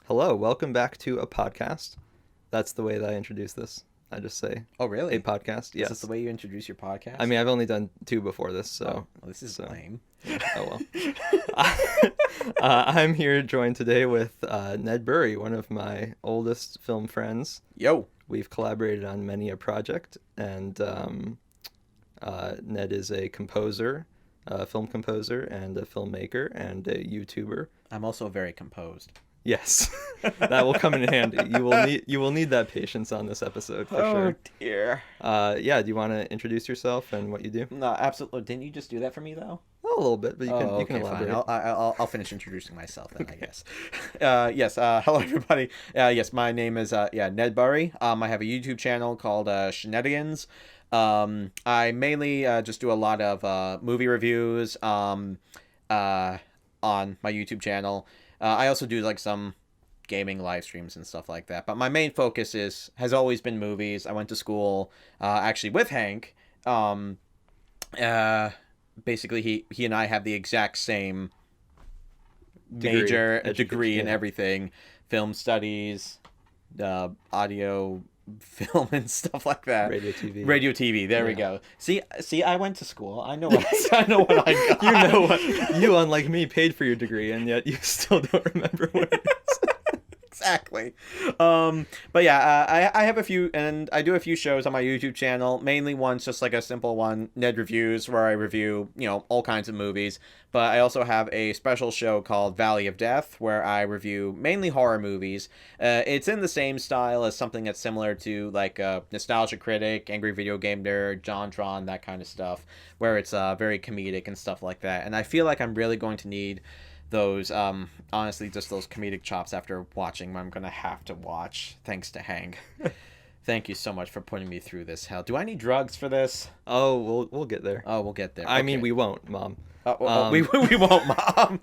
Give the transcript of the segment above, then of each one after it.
Hello, welcome back to a podcast. That's the way that I introduce this. I just say, Oh, really? a podcast. Yes. Is this the way you introduce your podcast? I mean, I've only done 2 before this, so. well, this is lame. Oh, well. I'm here joined today with Ned Burry, one of my oldest film friends. Yo. We've collaborated on many a project, and Ned is a composer, a film composer, and a filmmaker, and a YouTuber. I'm also very composed. Yes, that will come in handy. You will need that patience on this episode for sure. Oh dear. Yeah. Do you want to introduce yourself and what you do? No, absolutely. Didn't you just do that for me though? A little bit, but you can okay, elaborate. fine. I'll finish introducing myself then, I guess. Yes. Hello everybody. Yes, my name is Ned Burry. I have a YouTube channel called sheNEDigans. I mainly just do a lot of movie reviews on my YouTube channel. I also do like some gaming live streams and stuff like that. But my main focus has always been movies. I went to school actually with Hank. Basically, he and I have the exact same major degree in everything. Film studies, audio, film and stuff like that. Radio TV. There we go. See, I went to school. I know what I got. You know what? You, unlike me, paid for your degree, and yet you still don't remember what it is. Exactly. But yeah, I have a few, and I do a few shows on my YouTube channel. Mainly one's just like a simple one, Ned Reviews, where I review, all kinds of movies. But I also have a special show called Valley of Death, where I review mainly horror movies. It's in the same style as something that's similar to like Nostalgia Critic, Angry Video Game Nerd, JonTron, that kind of stuff, where it's very comedic and stuff like that. And I feel like I'm really going to need those honestly just those comedic chops after watching what I'm gonna have to watch, thanks to Hank. Thank you so much for putting me through this hell. Do I need drugs for this? Oh, we'll get there. Oh, we'll get there. I mean, we won't, Mom. We won't, Mom.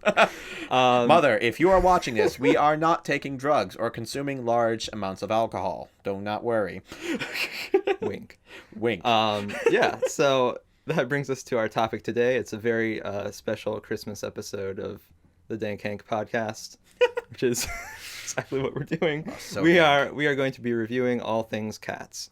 Mother, if you are watching this, we are not taking drugs or consuming large amounts of alcohol. Do not worry. Wink. Yeah, so that brings us to our topic today. It's a very special Christmas episode of the Dank Hank Podcast, which is exactly what we're doing. We are going to be reviewing all things cats.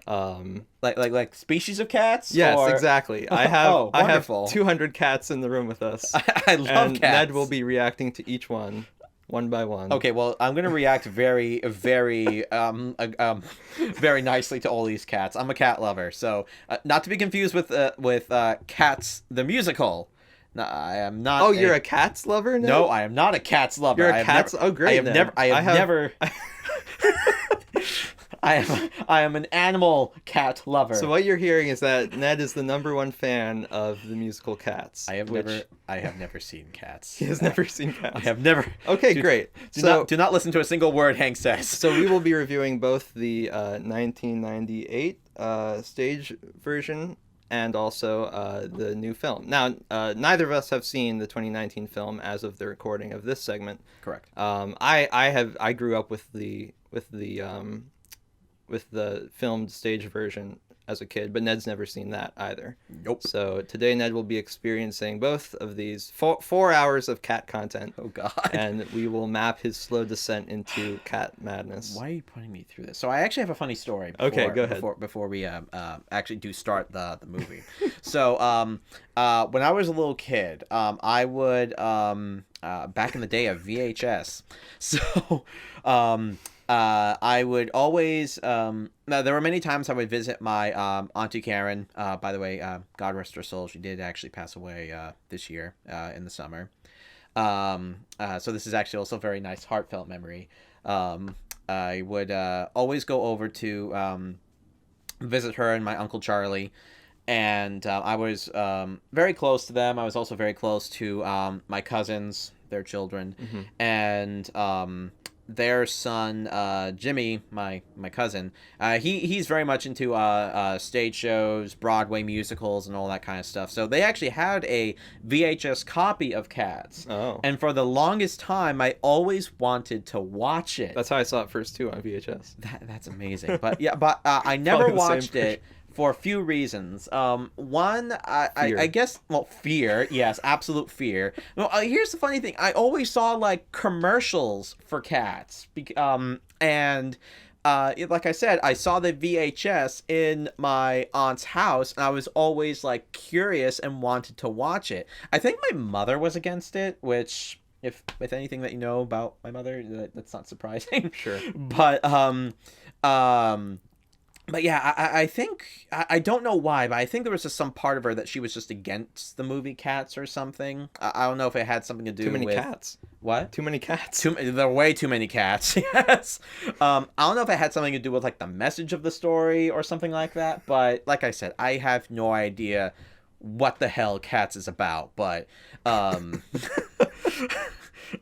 Like species of cats? Yes, exactly. I have 200 cats in the room with us. I love and cats. Ned will be reacting to each one by one. Okay, well, I'm gonna react very, very, very nicely to all these cats. I'm a cat lover, so not to be confused with Cats the musical. No, I am not. Oh, you're a Cats lover? No, I am not a Cats lover. You're a Cats. Oh, great! I am an animal cat lover. So what you're hearing is that Ned is the #1 fan of the musical Cats. I have never seen Cats. He has never seen Cats. I have never. Okay, great. Do not listen to a single word Hank says. So we will be reviewing both the 1998 stage version and also the new film. Now, neither of us have seen the 2019 film as of the recording of this segment. Correct. I grew up with the filmed stage version as a kid, but Ned's never seen that either. Nope. So today Ned will be experiencing both of these 4 hours of cat content. Oh God. And we will map his slow descent into cat madness. Why are you putting me through this? So I actually have a funny story. Okay, go ahead. Before we actually do start the movie. So when I was a little kid, I would back in the day of VHS. So I would always there were many times I would visit my Auntie Karen. By the way, God rest her soul, she did actually pass away this year in the summer. So this is actually also a very nice heartfelt memory. I would always go over to visit her and my Uncle Charlie, and I was very close to them. I was also very close to my cousins, their children, and their son Jimmy, my cousin, he's very much into stage shows, Broadway musicals, and all that kind of stuff. So they actually had a VHS copy of Cats. Oh. And for the longest time, I always wanted to watch it. That's how I saw it first too, on VHS. That's amazing. But yeah, I never watched it for a few reasons. One, I guess, well, fear. Yes, absolute fear. Well, here's the funny thing. I always saw, like, commercials for cats. And like I said, I saw the VHS in my aunt's house, and I was always, like, curious and wanted to watch it. I think my mother was against it, which, if with anything that you know about my mother, that's not surprising. Sure. But yeah, I think, I don't know why, but I think there was just some part of her that she was just against the movie Cats or something. I don't know if it had something to do with... Too many cats. What? Too many cats. There are way too many cats, yes. I don't know if it had something to do with, like, the message of the story or something like that, but like I said, I have no idea what the hell Cats is about, but...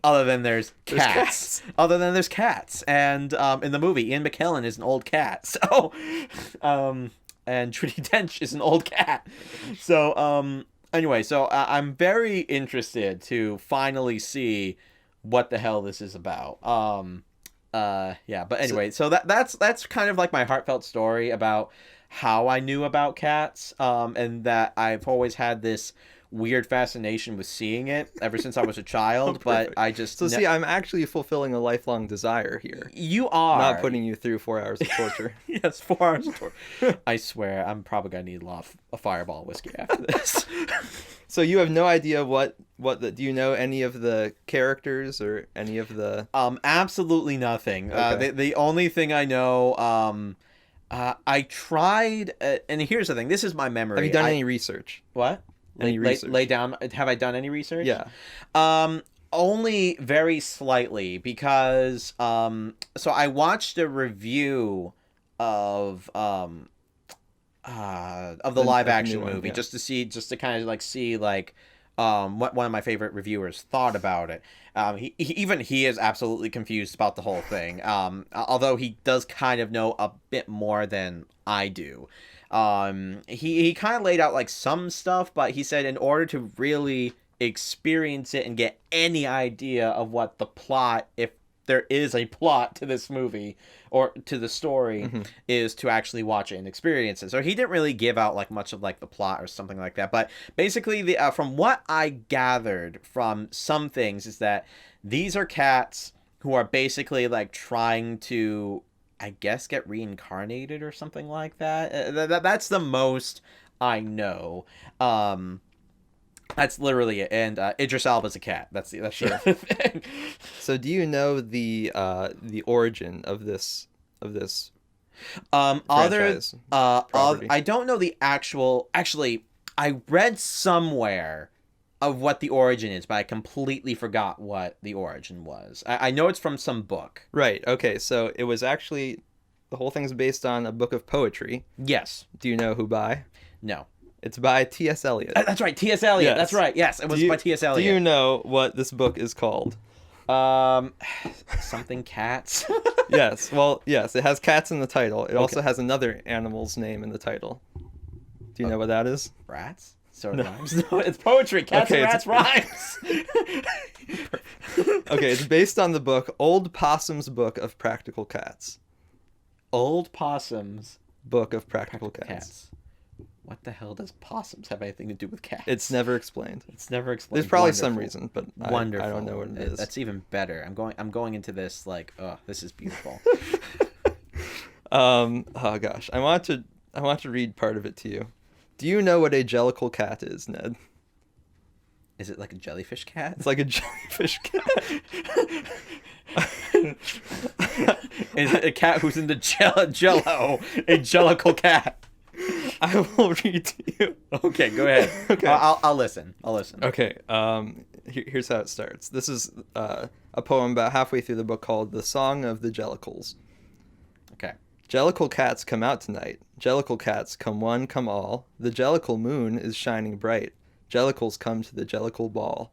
Other than there's cats. Other than there's cats. And in the movie, Ian McKellen is an old cat. So, and Trudy Dench is an old cat. So, anyway, so I'm very interested to finally see what the hell this is about. Yeah, but anyway, so that's kind of like my heartfelt story about how I knew about cats, and that I've always had this weird fascination with seeing it ever since I was a child, but I just... So see, I'm actually fulfilling a lifelong desire here. You are. Not putting you through 4 hours of torture. Yes, 4 hours of torture. I swear, I'm probably going to need a Fireball whiskey after this. So you have no idea do you know any of the characters or any of the... Absolutely nothing. Okay. The only thing I know, I tried, and here's the thing, this is my memory. Have you done any research? What? Lay down. Have I done any research? Yeah. Only very slightly, because so I watched a review of the live action movie, yeah. just to kind of like see like what one of my favorite reviewers thought about it. He is absolutely confused about the whole thing. Although he does kind of know a bit more than I do. He kind of laid out like some stuff, but he said in order to really experience it and get any idea of what the plot, if there is a plot to this movie or to the story, mm-hmm. is to actually watch it and experience it. So he didn't really give out like much of like the plot or something like that. But basically, from what I gathered from some things is that these are cats who are basically like trying to, I guess, get reincarnated or something like that. That's the most I know. That's literally it. And Idris Elba's a cat. That's the other thing. So, do you know the origin of this franchise? I don't know the actual. Actually, I read somewhere of what the origin is, but I completely forgot what the origin was. I know it's from some book. Right. Okay. So it was actually, the whole thing's based on a book of poetry. Yes. Do you know who by? No. It's by T.S. Eliot. That's right, T.S. Eliot. Yes. That's right. Yes, it was by T.S. Eliot. Do you know what this book is called? Something cats. Yes. Well, yes, it has cats in the title. It also has another animal's name in the title. Do you know what that is? Rats? So it rhymes. No, it's poetry. Cats and rats rhymes. Okay, it's based on the book Old Possum's Book of Practical Cats. Old Possum's Book of Practical Cats. What the hell does possums have anything to do with cats? It's never explained. It's never explained. There's probably some reason, but wonderful. I don't know what it is. That's even better. I'm going into this like, oh, this is beautiful. Oh gosh, I want to read part of it to you. Do you know what a jellicle cat is, Ned? Is it like a jellyfish cat? It's like a jellyfish cat. Is it a cat who's into jello? A jellicle cat. I will read to you. Okay, go ahead. Okay, I'll listen. Okay. Here's how it starts. This is a poem about halfway through the book called "The Song of the Jellicles." Okay. Jellicle cats come out tonight. Jellicle cats come one, come all. The jellicle moon is shining bright. Jellicles come to the jellicle ball.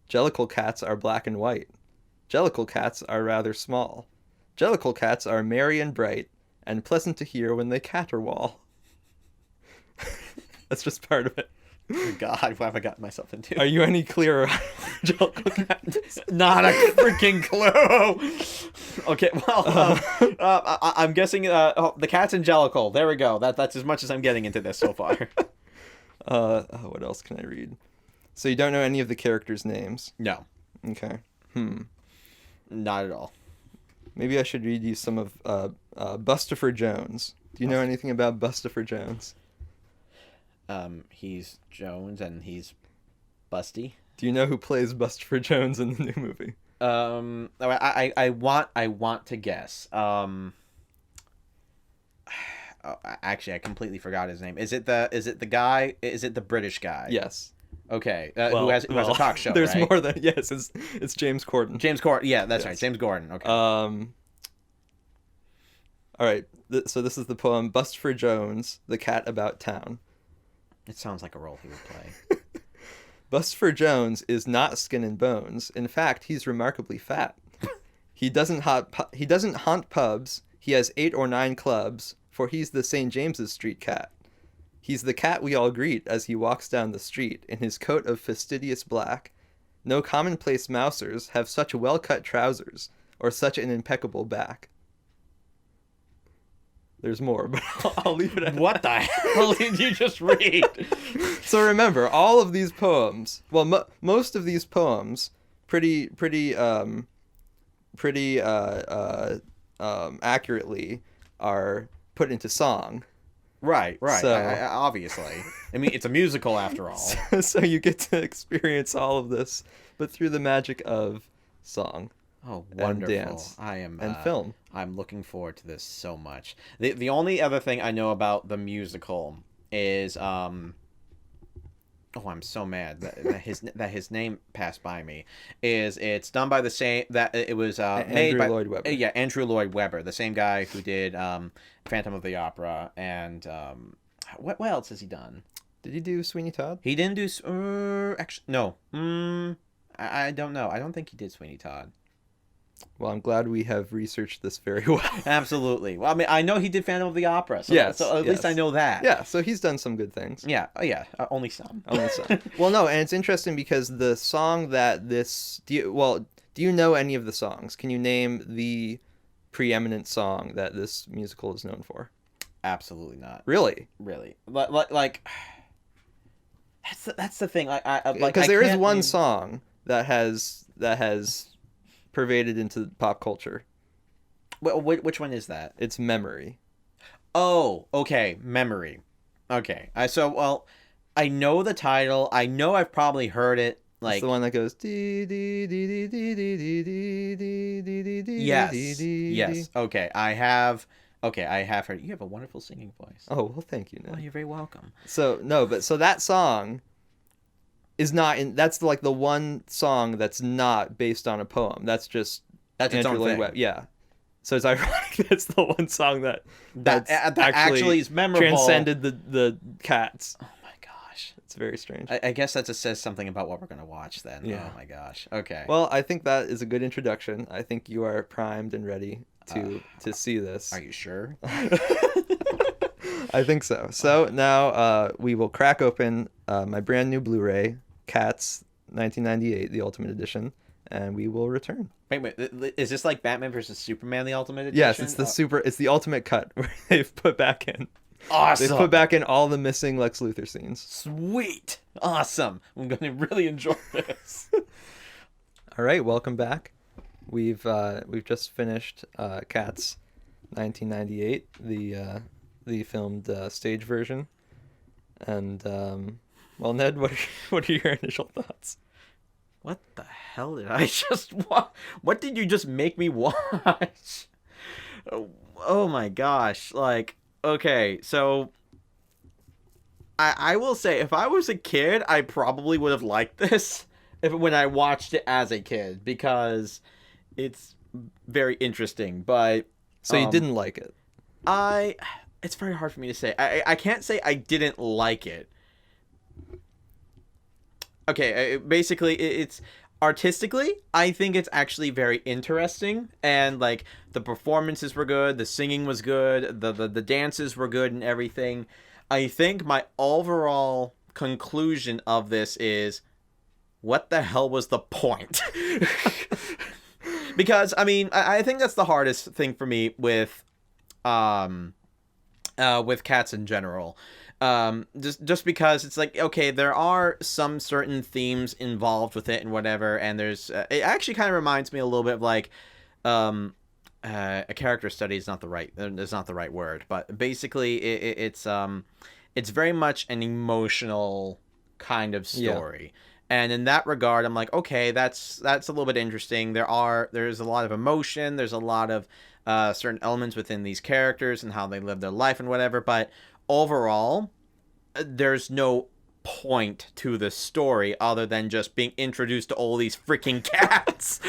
Jellicle cats are black and white. Jellicle cats are rather small. Jellicle cats are merry and bright, and pleasant to hear when they caterwaul. That's just part of it. Oh God, what have I gotten myself into? Are you any clearer? Jellicle cat. Not a freaking clue. Okay, well, I'm guessing the cat's Jellicle. There we go. That's as much as I'm getting into this so far. What else can I read? So you don't know any of the characters' names? No. Okay. Not at all. Maybe I should read you some of Bustopher Jones. Do you know anything about Bustopher Jones? He's Jones and he's busty. Do you know who plays Bustopher Jones in the new movie? I want to guess. Actually, I completely forgot his name. Is it the guy? Is it the British guy? Yes. Okay. Who has a talk show? There's right? more than yes. It's James Corden. James Corden. Yeah, that's Yes. right. James Corden. Okay. All right. So this is the poem "Bustopher Jones, the Cat About Town." It sounds like a role he would play. Bustopher Jones is not skin and bones. In fact, he's remarkably fat. He doesn't haunt pubs. He has 8 or 9 clubs, for he's the St. James's Street cat. He's the cat we all greet as he walks down the street in his coat of fastidious black. No commonplace mousers have such well-cut trousers or such an impeccable back. There's more, but I'll leave it at What the hell did you just read? So remember, all of these poems, well, most of these poems, pretty accurately are put into song. Right. So- Obviously. I mean, it's a musical after all. So you get to experience all of this, but through the magic of song. Oh, wonderful! dance I am and film. I'm looking forward to this so much. The only other thing I know about the musical is oh, I'm so mad that his name passed by me. It's done by the same that it was made by Lloyd Webber. Yeah, Andrew Lloyd Webber, the same guy who did Phantom of the Opera and what else has he done? Did he do Sweeney Todd? He didn't do actually no. I don't know. I don't think he did Sweeney Todd. Well, I'm glad we have researched this very well. Absolutely. Well, I mean, I know he did Phantom of the Opera, so, Yes, so at least I know that. Yeah, so he's done some good things. Yeah. Oh, yeah. Only some. Only some. Well, no, and it's interesting because the song that this... Do you know any of the songs? Can you name the preeminent song that this musical is known for? Absolutely not. Really? Really. Like that's the thing. Because there is one song that has pervaded into pop culture. Which one is that? It's Memory. Oh, okay. Memory. Okay. I know the title. I know I've probably heard it. Like it's the one that goes dee dee dee dee dee dee dee dee dee dee dee. Yes. Okay. I have heard. You have a wonderful singing voice. Oh, well, thank you, Ned. Well, you're very welcome. So that song is not in. That's like the one song that's not based on a poem. That's just its own thing. Yeah. So it's ironic that's the one song that actually is memorable. Transcended the cats. Oh my gosh. It's very strange. I guess that just says something about what we're going to watch then. Yeah. Oh my gosh. Okay. Well, I think that is a good introduction. I think you are primed and ready to see this. Are you sure? I think so. So now we will crack open my brand new Blu-ray, Cats 1998, the Ultimate Edition, and we will return. Wait. Is this like Batman versus Superman, the Ultimate Edition? Yes, it's the ultimate cut where they've put back in. Awesome. They've put back in all the missing Lex Luthor scenes. Sweet. Awesome. I'm going to really enjoy this. All right, welcome back. We've just finished Cats 1998, the filmed stage version. And well, Ned, what are your initial thoughts? What the hell did I just watch? What did you just make me watch? Oh my gosh. Like, okay, so I will say if I was a kid, I probably would have liked this when I watched it as a kid because it's very interesting, but So you didn't like it? It's very hard for me to say. I can't say I didn't like it. Okay, basically, it's artistically, I think it's actually very interesting, and like the performances were good, the singing was good, the dances were good, and everything. I think my overall conclusion of this is, what the hell was the point? Because I mean, I think that's the hardest thing for me with cats in general. Just because it's like, okay, there are some certain themes involved with it and whatever, and there's it actually kind of reminds me a little bit of like a character study is not the right word, but basically it's very much an emotional kind of story. Yeah. And in that regard, I'm like, okay, that's a little bit interesting. There's a lot of emotion. There's a lot of certain elements within these characters and how they live their life and whatever. But overall, there's no point to the story other than just being introduced to all these freaking cats.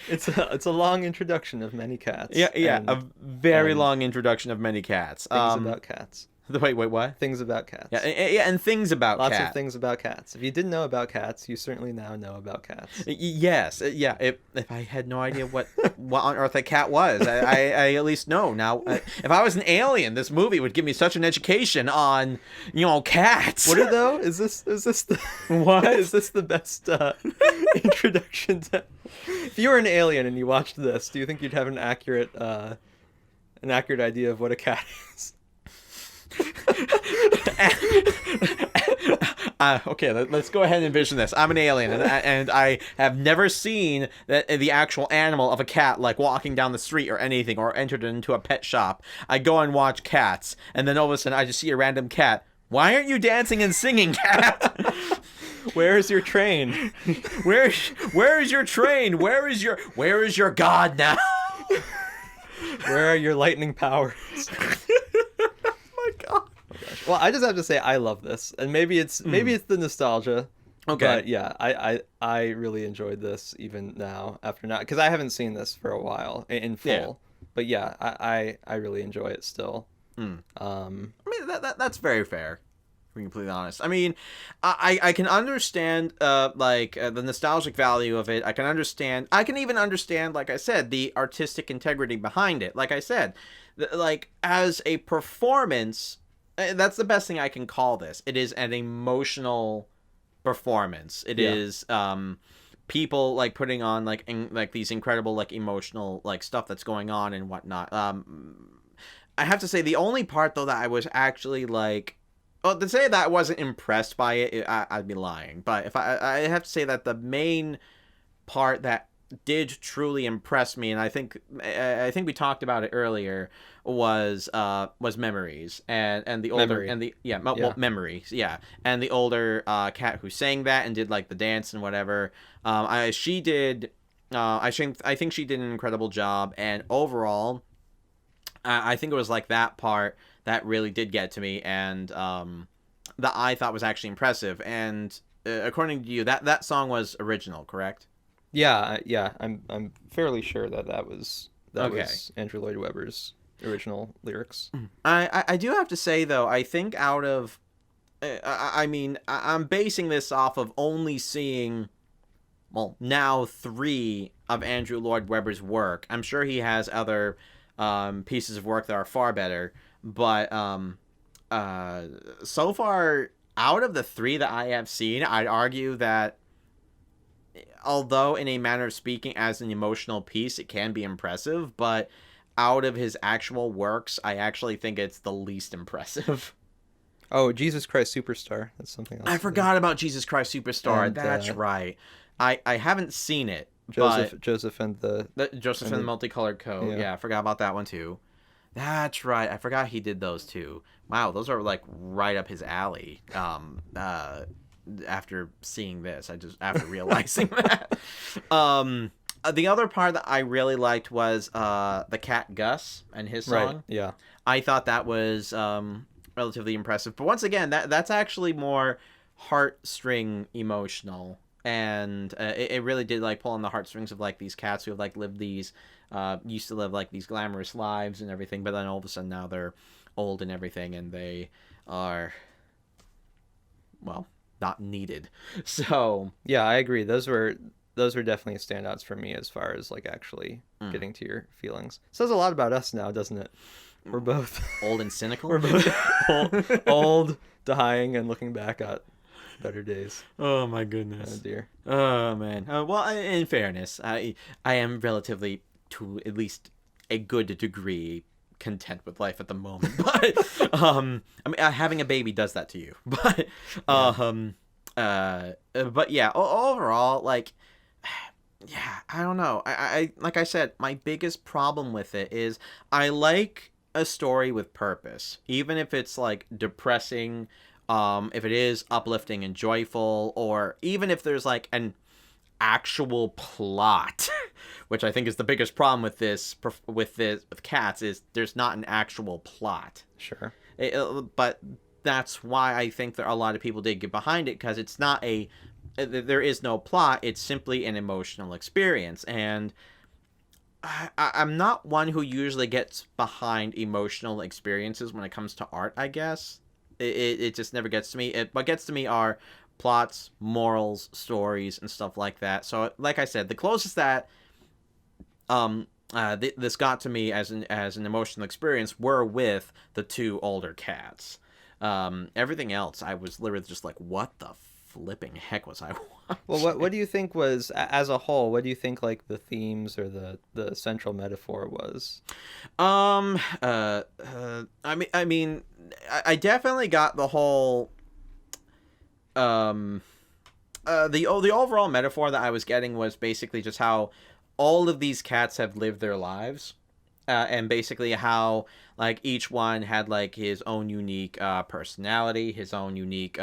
It's a long introduction of many cats. Yeah, a very long introduction of many cats. Things about cats. Wait, what? Things about cats. Yeah, and things about cats. Lots of things about cats. If you didn't know about cats, you certainly now know about cats. Yes, yeah. If I had no idea what on earth a cat was, I at least know now. If I was an alien, this movie would give me such an education on, cats. Would it though? Is this the what? Is this the best introduction to? If you were an alien and you watched this, do you think you'd have an accurate idea of what a cat is? Okay, let's go ahead and envision this. I'm an alien, and I have never seen the actual animal of a cat, like walking down the street or anything, or entered into a pet shop. I go and watch cats, and then all of a sudden I just see a random cat. Why aren't you dancing and singing, cat? Where is your train? Where is your train? Where is your god now? Where are your lightning powers? God. Oh gosh. Well, I just have to say I love this, and maybe it's the nostalgia. Okay. But yeah, I really enjoyed this even now because I haven't seen this for a while in full. Yeah. But yeah, I really enjoy it still. I mean that's very fair. To be completely honest, I mean, I can understand the nostalgic value of it. I can even understand, like I said, the artistic integrity behind it. Like I said, like as a performance, that's the best thing I can call this. It is an emotional performance. It is people like putting on like these incredible like emotional like stuff that's going on and whatnot. I have to say the only part though that I was actually like, well, to say that I wasn't impressed by it, I'd be lying. But if I have to say that the main part that did truly impress me, and I think we talked about it earlier, was Memories and the older Memory. And the well, Memories, yeah, and the older cat who sang that and did like the dance and whatever. I think she did an incredible job, and overall, I think it was like that part that really did get to me, and that I thought was actually impressive. And according to you, that song was original, correct? Yeah. I'm fairly sure that was Andrew Lloyd Webber's original lyrics. I do have to say though, I think out of, I mean, I'm basing this off of only seeing, well, now 3 of Andrew Lloyd Webber's work. I'm sure he has other pieces of work that are far better, but so far out of the 3 that I have seen, I'd argue that although in a manner of speaking as an emotional piece it can be impressive, but out of his actual works I actually think it's the least impressive. Oh, Jesus Christ Superstar, that's something else. I forgot about Jesus Christ Superstar. And, that's right. I haven't seen it. Joseph and the Multicolored Coat. Yeah, I forgot about that one too. That's right. I forgot he did those too. Wow, those are like right up his alley. After seeing this, after realizing that. The other part that I really liked was the cat Gus and his song. Right. Yeah. I thought that was relatively impressive. But once again, that's actually more heartstring emotional. And it really did like pull on the heartstrings of like these cats who have like lived these used to live like these glamorous lives and everything, but then all of a sudden now they're old and everything, and they are, well, not needed. So yeah, I agree. Those were those were definitely standouts for me as far as like actually getting to your feelings. Says a lot about us now, doesn't it? We're both old and cynical. We're both old, dying, and looking back at better days. Oh my goodness. Oh dear. Oh man. Well, in fairness, I am relatively, to at least a good degree, content with life at the moment. But I mean, having a baby does that to you. But but yeah, overall, like, yeah, I don't know. I like I said, my biggest problem with it is I like a story with purpose, even if it's like depressing, if it is uplifting and joyful, or even if there's like an actual plot, which I think is the biggest problem with Cats, is there's not an actual plot. Sure. But that's why I think that a lot of people did get behind it, because it's not there is no plot. It's simply an emotional experience. And I'm not one who usually gets behind emotional experiences when it comes to art, I guess. It just never gets to me. What gets to me are plots, morals, stories, and stuff like that. So, like I said, the closest that this got to me as an emotional experience were with the two older Cats. Everything else, I was literally just like, what the flipping heck was I watching? Well, what do you think was, as a whole, what do you think like the themes or the central metaphor was? I mean, I definitely got the whole, the overall metaphor that I was getting was basically just how all of these cats have lived their lives. And basically how, like, each one had, like, his own unique personality, his own unique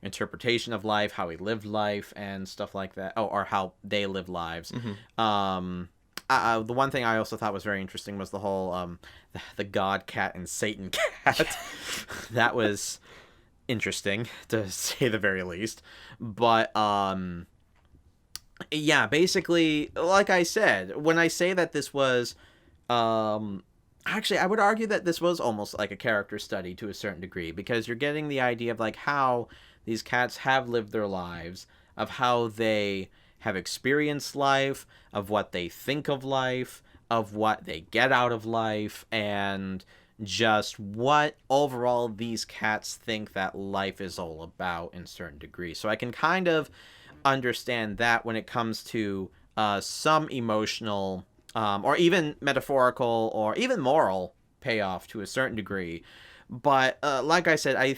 interpretation of life, how he lived life, and stuff like that. Oh, or how they lived lives. Mm-hmm. The one thing I also thought was very interesting was the whole, the God cat and Satan cat. That was interesting, to say the very least. But, yeah, basically, like I said, when I say that this was... actually, I would argue that this was almost like a character study to a certain degree, because you're getting the idea of like how these cats have lived their lives, of how they have experienced life, of what they think of life, of what they get out of life, and just what overall these cats think that life is all about in certain degrees. So I can kind of understand that when it comes to some emotional... or even metaphorical or even moral payoff to a certain degree. But like I said, I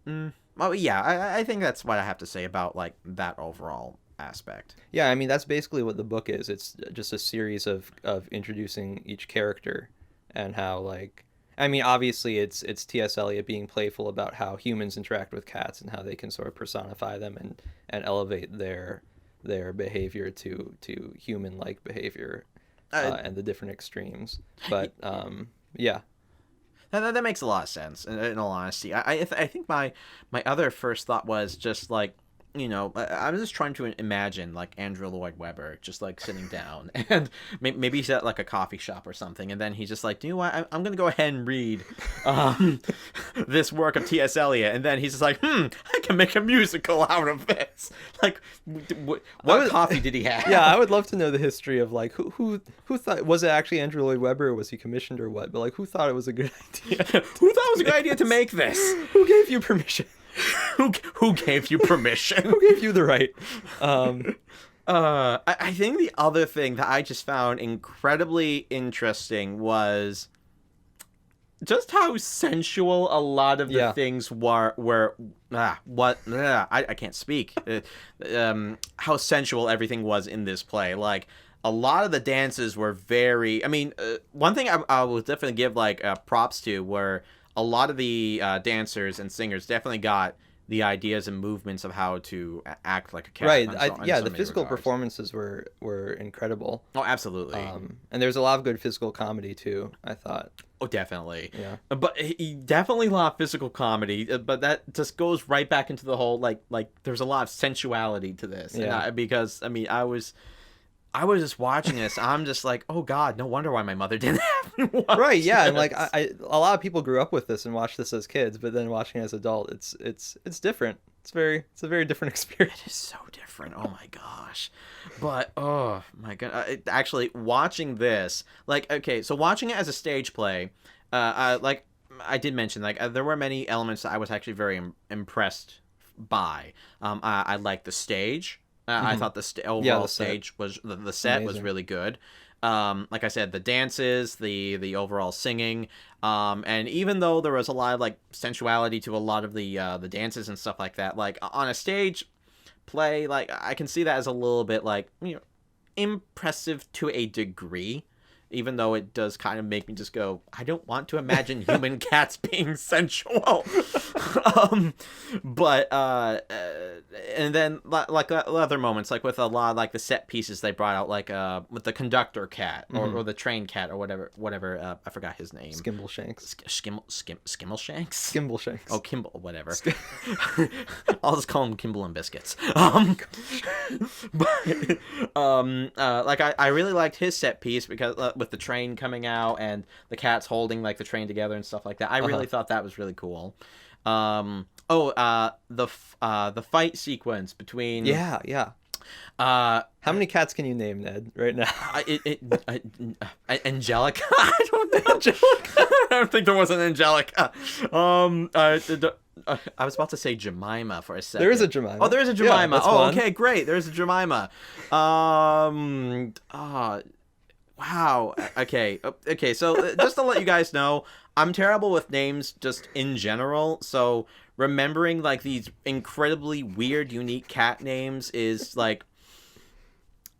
think that's what I have to say about like that overall aspect. Yeah, I mean, that's basically what the book is. It's just a series of introducing each character and how, like, I mean, obviously it's T.S. Eliot being playful about how humans interact with cats and how they can sort of personify them and elevate their behavior to human-like behavior. And the different extremes, but yeah, that makes a lot of sense. In all honesty, I think my other first thought was just like, you know, I was just trying to imagine like Andrew Lloyd Webber just like sitting down, and maybe he's at like a coffee shop or something, and then he's just like, do you know what? I'm gonna go ahead and read this work of T.S. Eliot, and then he's just like, I can make a musical out of this. Like, what coffee did he have? Yeah, I would love to know the history of like who thought, was it actually Andrew Lloyd Webber, or was he commissioned or what? But like, who thought it was a good idea? Who thought it was a good idea to make this? Who gave you permission? Who gave you permission? Who gave you the right? I think the other thing that I just found incredibly interesting was just how sensual a lot of the things were. I can't speak. How sensual everything was in this play. Like, a lot of the dances were very... I mean, one thing I will definitely give like props to were... a lot of the dancers and singers definitely got the ideas and movements of how to act like a cat. Right. The physical performances were incredible. Oh, absolutely. And there's a lot of good physical comedy too, I thought. Oh, definitely. Yeah. But he definitely a lot of physical comedy, but that just goes right back into the whole, like there's a lot of sensuality to this. Yeah. Because, I mean, I was just watching this. I'm just like, oh God, no wonder why my mother didn't have Right, yeah, and like a lot of people grew up with this and watched this as kids, but then watching it as adult, it's different. It's a very different experience. It is so different. Oh my gosh. But oh my god, actually watching this, like, okay, so watching it as a stage play, like I did mention, like there were many elements that I was actually very impressed by. I liked the stage. I thought the overall stage was the set was really good. Like I said, the dances, the overall singing, and even though there was a lot of like sensuality to a lot of the dances and stuff like that, like on a stage play, like I can see that as a little bit like, you know, impressive to a degree. Even though it does kind of make me just go, I don't want to imagine human cats being sensual. But and then like other moments, like with a lot of like the set pieces they brought out, like with the conductor cat or the train cat or whatever. I forgot his name. Skimbleshanks. Skimbleshanks? Skimbleshanks. Oh, Kimball, whatever. I'll just call him Kimball and Biscuits. But like I really liked his set piece because with the train coming out and the cats holding like the train together and stuff like that. I really thought that was really cool. The fight sequence between how many cats can you name, Ned, right now? Angelica. I don't think there was an Angelica. I was about to say Jemima for a second. There is a Jemima. Oh, there is a Jemima. Yeah, fun. Okay, great. There's a Jemima. Wow. Okay. So just to let you guys know, I'm terrible with names just in general. So remembering like these incredibly weird, unique cat names is like,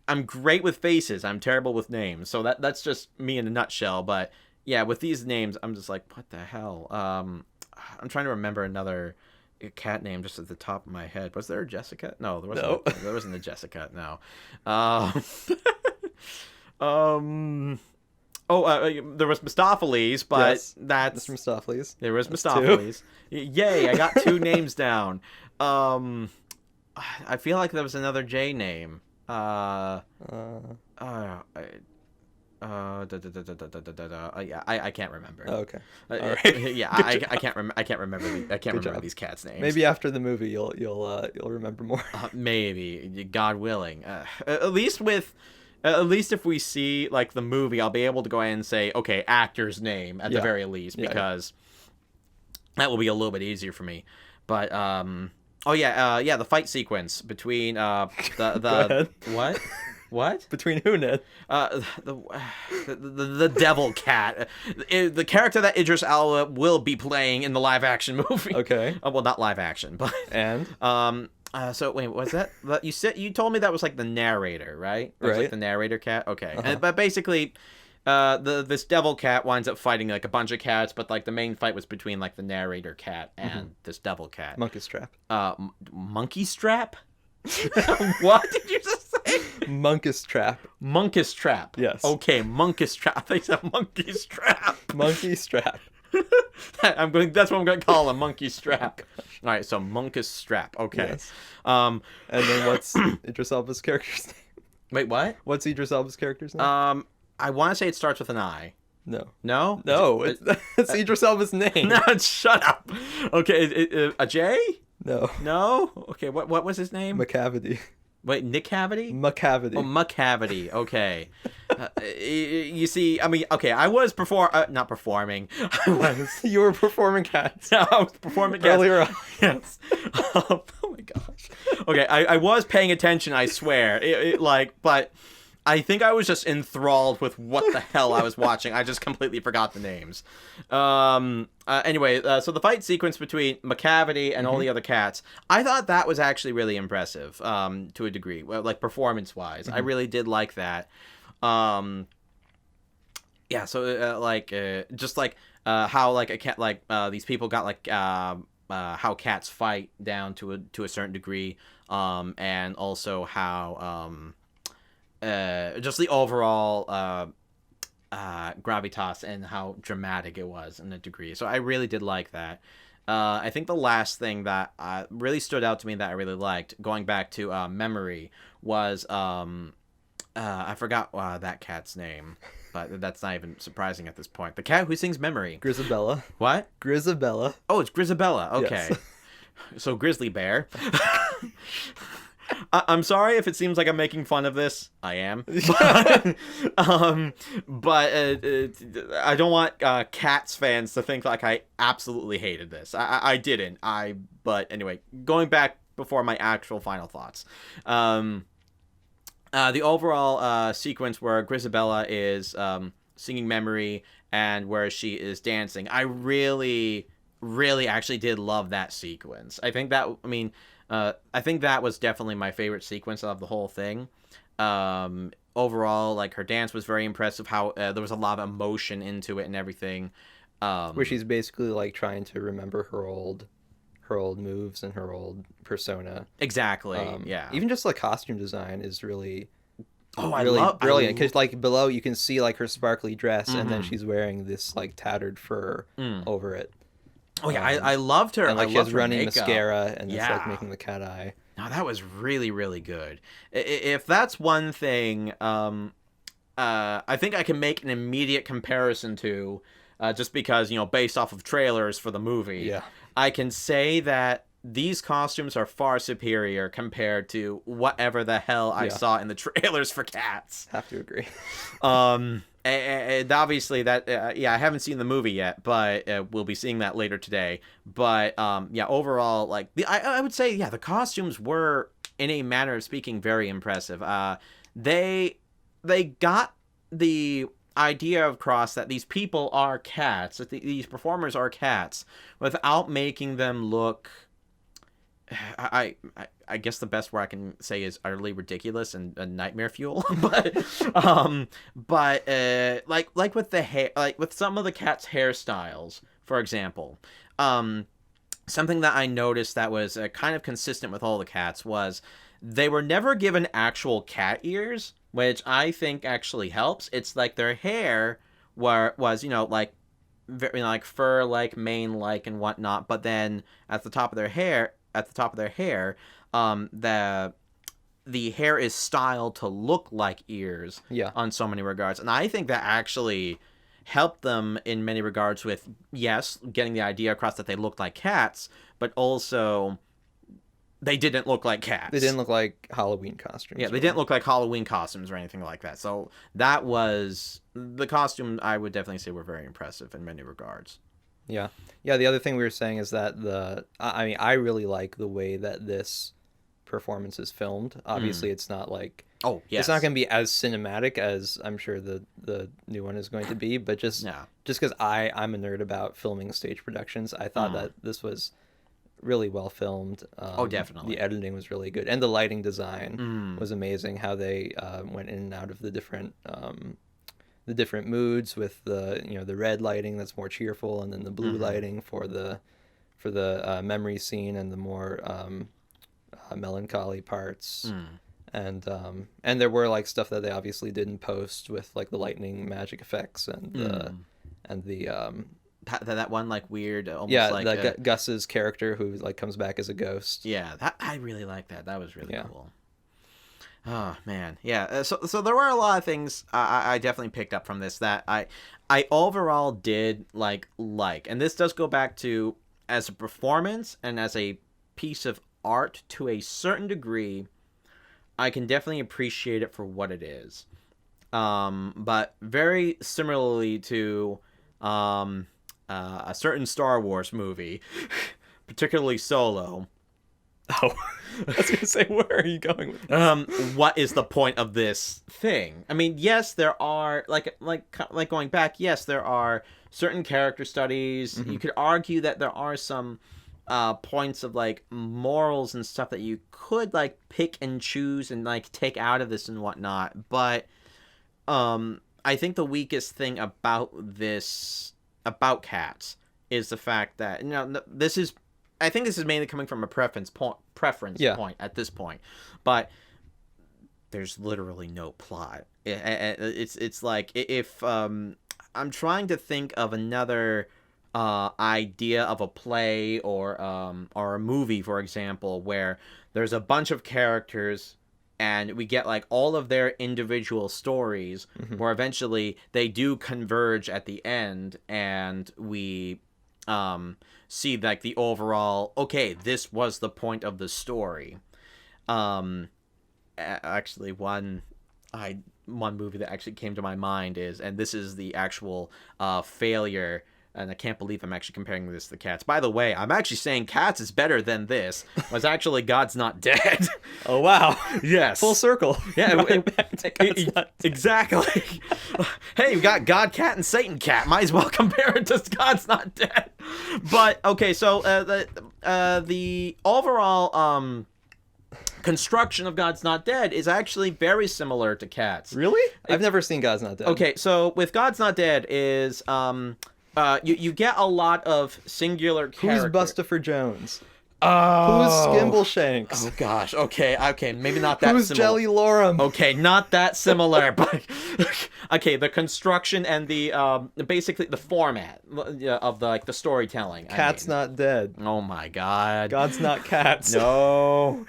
I'm great with faces. I'm terrible with names. So that's just me in a nutshell. But yeah, with these names, I'm just like, what the hell? I'm trying to remember another cat name just at the top of my head. Was there a Jessica? No, there wasn't. No. There wasn't a Jessica. No. There was Mistopheles, but yes, that's Mr. Mistopheles. There was Mistopheles. Yay! I got 2 names down. I feel like there was another J name. Yeah, I can't remember. Oh, okay. All right. Yeah, I can't remember. I can't remember these cats' names. Maybe after the movie, you'll remember more. Maybe, God willing. At least if we see like the movie, I'll be able to go ahead and say, okay, actor's name at the very least, because that will be a little bit easier for me. But the fight sequence between the what between who, Ned? The devil cat, the character that Idris Elba will be playing in the live action movie. Okay. Well, not live action, but so wait, was that you told me that was like the narrator, right? That was like the narrator cat. Okay. But basically, this devil cat winds up fighting like a bunch of cats, but like the main fight was between like the narrator cat and this devil cat. Monkey strap. Monkey strap. What did you just say? Monkus trap. Monkus trap. Yes. Okay, monkus trap. I think it's a monkey strap. Monkey strap. That's what I'm going to call a monkey strap. All right, so monkus strap. Okay. Yes. And then what's Idris Elba's character's name? Wait, what? What's Idris Elba's character's name? I want to say it starts with an I. No. No? No, it's Idris Elba's name. No, shut up. Okay, a J? No. No? Okay, what was his name? McCavity. Wait, Nick Cavity? McCavity. Oh, McCavity. Okay. You see, I mean, okay, I was not performing. You were performing cats. No, I was performing cats. Earlier on. Yes. Oh my gosh. Okay, I was paying attention, I swear. But I think I was just enthralled with what the hell I was watching. I just completely forgot the names. Anyway, so the fight sequence between McCavity and all the other cats, I thought that was actually really impressive, to a degree, well, like performance-wise. I really did like that. Yeah, so just like how like a cat, like these people got like how cats fight down to a certain degree, and also how just the overall gravitas and how dramatic it was in a degree. So I really did like that. I think the last thing that really stood out to me that I really liked, going back to memory, was I forgot that cat's name, but that's not even surprising at this point. The cat who sings Memory. Grisabella. What? Grisabella. Oh, it's Grisabella. Okay. Yes. So Grizzly Bear. I'm sorry if it seems like I'm making fun of this. I am. But I don't want Cats fans to think like I absolutely hated this. I didn't. But anyway, going back before my actual final thoughts. The overall sequence where Grisabella is singing Memory and where she is dancing, I really actually did love that sequence. I think that was definitely my favorite sequence of the whole thing. Overall, like, her dance was very impressive, how there was a lot of emotion into it and everything. Where she's basically like trying to remember her old moves and her old persona. Exactly. Yeah. Even just like costume design is really brilliant, because like below you can see like her sparkly dress, and then she's wearing this like tattered fur over it. Oh yeah, I loved her. And like I she has loved her running makeup. mascara, and it's like making the cat eye. No, that was really, really good. If that's one thing, I think I can make an immediate comparison to, just because, based off of trailers for the movie. Yeah. I can say that these costumes are far superior compared to whatever the hell I saw in the trailers for Cats. Have to agree. And obviously that I haven't seen the movie yet, but we'll be seeing that later today. But overall, like, I would say the costumes were, in a manner of speaking, very impressive. They got the idea across that these people are cats, that these performers are cats, without making them look, I guess the best word I can say is utterly ridiculous and nightmare fuel. but like with the hair, like with some of the cats' hairstyles, for example, something that I noticed that was kind of consistent with all the cats was they were never given actual cat ears, which I think actually helps. It's like their hair was like very, like, fur like, mane like, and whatnot, but then at the top of their hair, the hair is styled to look like ears on so many regards. And I think that actually helped them in many regards with, yes, getting the idea across that they looked like cats, but also they didn't look like cats. They didn't look like Halloween costumes. Yeah, they didn't look like Halloween costumes or anything like that. So that was the costume. I would definitely say were very impressive in many regards. Yeah. The other thing we were saying is that I really like the way that this performance is filmed. Obviously, it's not like it's not going to be as cinematic as I'm sure the new one is going to be, but just because I'm a nerd about filming stage productions, I thought that this was really well filmed. Definitely. The editing was really good, and the lighting design was amazing. How they went in and out of the different moods with the red lighting that's more cheerful, and then the blue lighting for the memory scene and the more melancholy parts. And there were like stuff that they obviously didn't post with like the lightning magic effects and the that one like weird almost Gus's character who like comes back as a ghost. That I really like that. That was really cool. Oh man, yeah. So there were a lot of things I definitely picked up from this that I overall did like, and this does go back to, as a performance and as a piece of art to a certain degree, I can definitely appreciate it for what it is. But very similarly to a certain Star Wars movie, particularly Solo. Oh, I was gonna say, where are you going with this? What is the point of this thing? I mean, yes, there are like going back. Yes, there are certain character studies. You could argue that there are some points of like morals and stuff that you could like pick and choose and like take out of this and whatnot. But I think the weakest thing about Cats is the fact that this is. I think this is mainly coming from a preference point at this point, but there's literally no plot. It's like if I'm trying to think of another idea of a play or a movie, for example, where there's a bunch of characters and we get like all of their individual stories, where eventually they do converge at the end, and we see like the overall, okay, this was the point of the story. Actually, one movie that actually came to my mind is, and this is the actual failure, and I can't believe I'm actually comparing this to Cats. By the way, I'm actually saying Cats is better than this. Was actually God's Not Dead. Oh, wow. Yes. Full circle. Yeah, Exactly. Hey, we got God Cat and Satan Cat. Might as well compare it to God's Not Dead. But okay, so the overall construction of God's Not Dead is actually very similar to Cats. Really? I've never seen God's Not Dead. Okay, so with God's Not Dead is you get a lot of singular characters. Who's Bustopher Jones? Oh. Who's Skimbleshanks? Oh gosh. Okay, maybe not that Who's similar. Jelly Lorum? Okay, not that similar, but okay, the construction and the basically the format of the storytelling. Cat's Not Dead. Oh my god. God's Not Cats. No.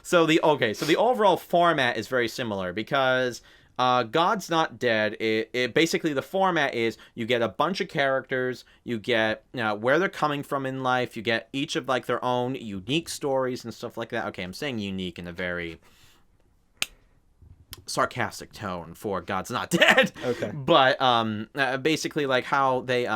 So the overall format is very similar because God's Not Dead, it basically, the format is you get a bunch of characters, you get where they're coming from in life, you get each of like their own unique stories and stuff like that. Okay, I'm saying unique in a very sarcastic tone for God's Not Dead. Okay. But basically like how they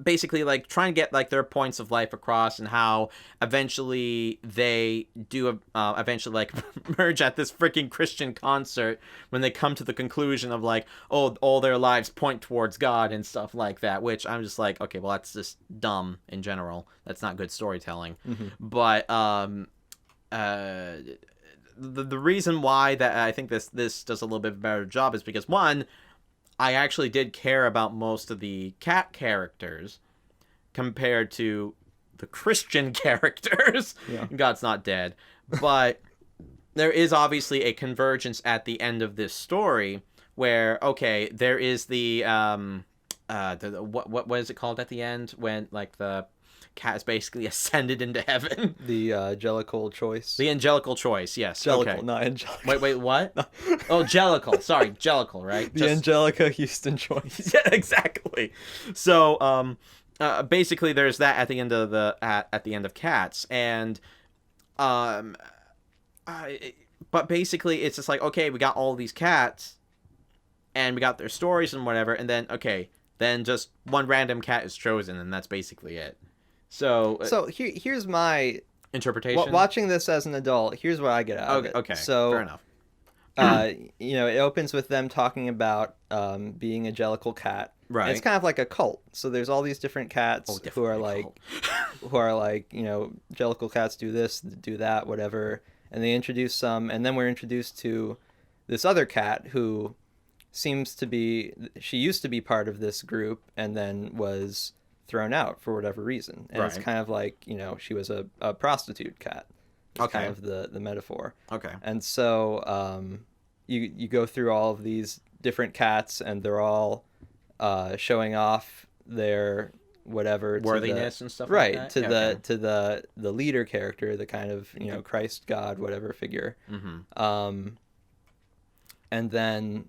basically like trying to get like their points of life across, and how eventually they do eventually like merge at this freaking Christian concert when they come to the conclusion of like, oh, all their lives point towards God and stuff like that, which I'm just like, okay, well, that's just dumb in general. That's not good storytelling. But the reason why that I think this does a little bit better job is because, one, I actually did care about most of the cat characters compared to the Christian characters. Yeah. God's Not Dead. But there is obviously a convergence at the end of this story where, okay, there is the what is it called at the end when like the cat is basically ascended into heaven? The Jellicle Choice. The angelical choice, yes. Jellicle, okay. not Angelical. Wait, what? Oh, Jellicle. Sorry, Jellicle, right? The Angelica Houston Choice. Yeah, exactly. So, basically, there's that at the end of at the end of Cats, and but basically, it's just like, okay, we got all these cats, and we got their stories and whatever, and then then just one random cat is chosen, and that's basically it. So here's my interpretation. Watching this as an adult, here's what I get out of it. Okay, so fair enough. It opens with them talking about being a Jellicle cat. Right. And it's kind of like a cult. So there's all these different cats who are like, Jellicle cats do this, do that, whatever. And they introduce some, and then we're introduced to this other cat who seems to be, she used to be part of this group and then was thrown out for whatever reason. And It's kind of like, she was a prostitute cat. It's kind of the metaphor. Okay. And so you go through all of these different cats, and they're all showing off their whatever worthiness and stuff right, like that. To the leader character, the kind of Christ God whatever figure. And then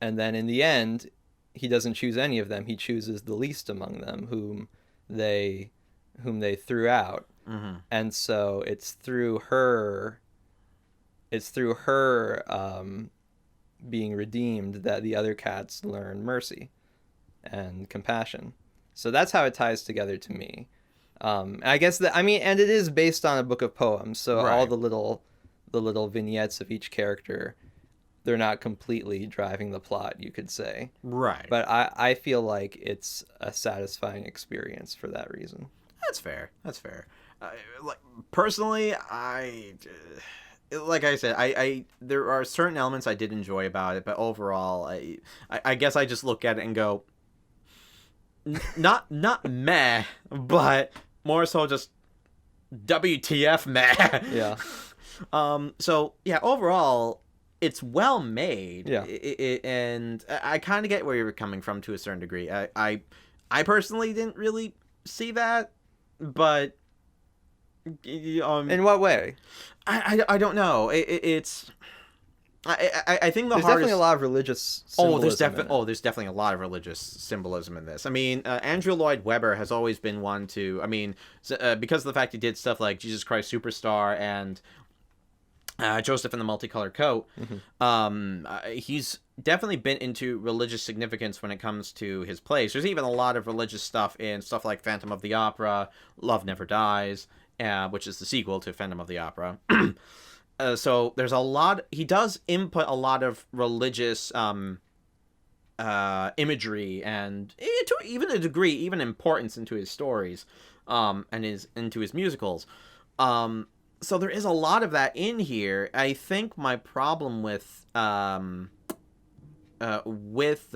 in the end, he doesn't choose any of them. He chooses the least among them, whom they threw out. And so it's through her being redeemed that the other cats learn mercy and compassion. So that's how it ties together to me. I guess and it is based on a book of poems, so all the little vignettes of each character, they're not completely driving the plot, you could say. Right. But I feel like it's a satisfying experience for that reason. That's fair. Personally, like I said, I there are certain elements I did enjoy about it, but overall, I guess I just look at it and go, not meh, but more so just WTF meh. Yeah. So yeah, overall, it's well made. Yeah. And I kind of get where you're coming from to a certain degree. I personally didn't really see that, but In what way? I don't know. It's. I think there's definitely a lot of religious symbolism. There's definitely a lot of religious symbolism in this. I mean, Andrew Lloyd Webber has always been one to. I mean, because of the fact he did stuff like Jesus Christ Superstar and Joseph in the Multicolored Coat, he's definitely been into religious significance when it comes to his plays. There's even a lot of religious stuff in stuff like Phantom of the Opera, Love Never Dies, which is the sequel to Phantom of the Opera. So there's a lot. He does input a lot of religious imagery and to even a degree, even importance into his stories, and into his musicals. So there is a lot of that in here. I think my problem with the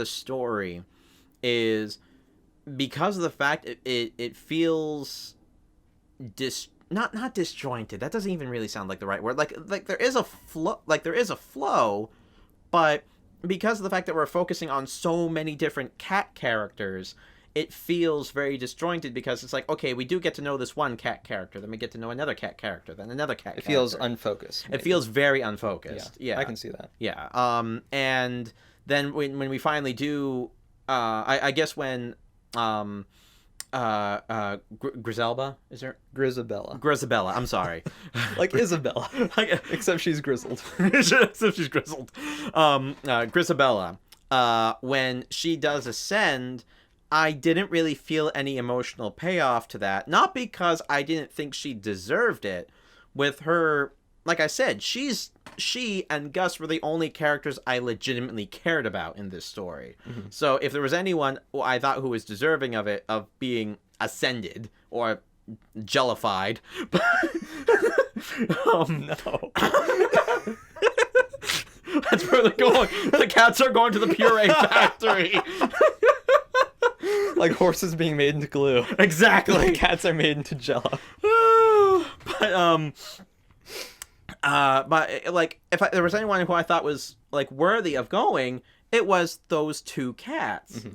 story is because of the fact it feels not disjointed. That doesn't even really sound like the right word. Like there is a flow, but because of the fact that we're focusing on so many different cat characters, it feels very disjointed because it's like, okay, we do get to know this one cat character, then we get to know another cat character, then another cat character. It feels unfocused. Maybe. It feels very unfocused. Yeah, I can see that. Yeah. And then when we finally do, I guess when Griselba, is there? Grisabella, I'm sorry. Like Isabella. Except she's grizzled. Except she's grizzled. Grisabella, when she does ascend, I didn't really feel any emotional payoff to that. Not because I didn't think she deserved it. With her, like I said, she and Gus were the only characters I legitimately cared about in this story. So if there was anyone who I thought who was deserving of it, of being ascended or jellified, no. That's where they're going. The cats are going to the puree factory. Like horses being made into glue. Exactly. Like cats are made into jello. But like, if there was anyone who I thought was like worthy of going, it was those two cats,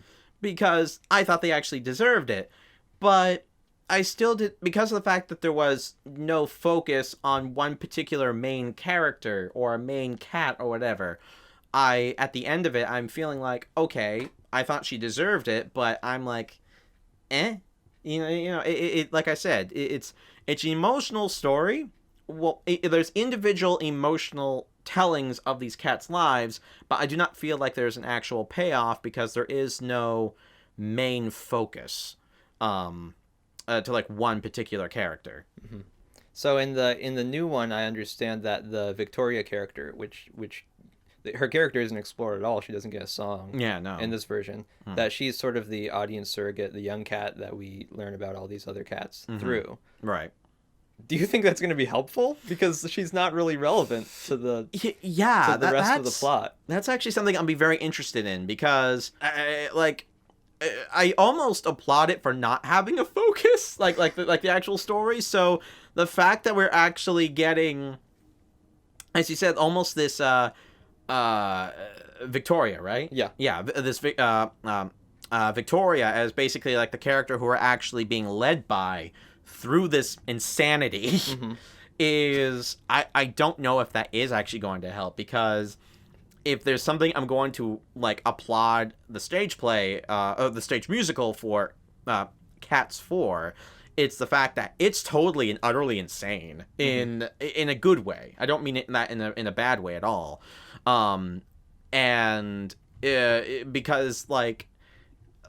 because I thought they actually deserved it. But I still did, because of the fact that there was no focus on one particular main character or a main cat or whatever. At the end of it, I'm feeling like, okay, I thought she deserved it, but I'm like, you know, it like I said, it's an emotional story. Well, there's individual emotional tellings of these cats' lives, but I do not feel like there's an actual payoff because there is no main focus to like one particular character. So in the new one, I understand that the Victoria character, which her character isn't explored at all. She doesn't get a song. Yeah, no. In this version, that she's sort of the audience surrogate, the young cat that we learn about all these other cats through. Right. Do you think that's going to be helpful? Because she's not really relevant to the rest of the plot. That's actually something I'll be very interested in, because I almost applaud it for not having a focus, like the actual story. So the fact that we're actually getting, as you said, almost this Victoria, right? Yeah. This Victoria as basically like the character who are actually being led by through this insanity is I don't know if that is actually going to help, because if there's something I'm going to like applaud the stage play the stage musical for Cats 4, it's the fact that it's totally and utterly insane in a good way. I don't mean it in a bad way at all. Because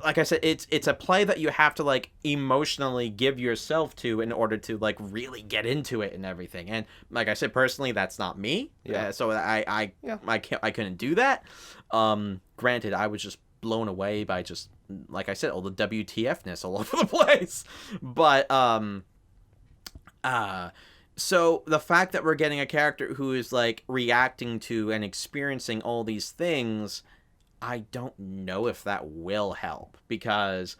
like I said, it's a play that you have to like emotionally give yourself to in order to like really get into it and everything. And like I said, personally, that's not me. So I couldn't do that. Granted, I was just blown away by just, like I said, all the WTF-ness all over the place. But so the fact that we're getting a character who is like reacting to and experiencing all these things, I don't know if that will help, because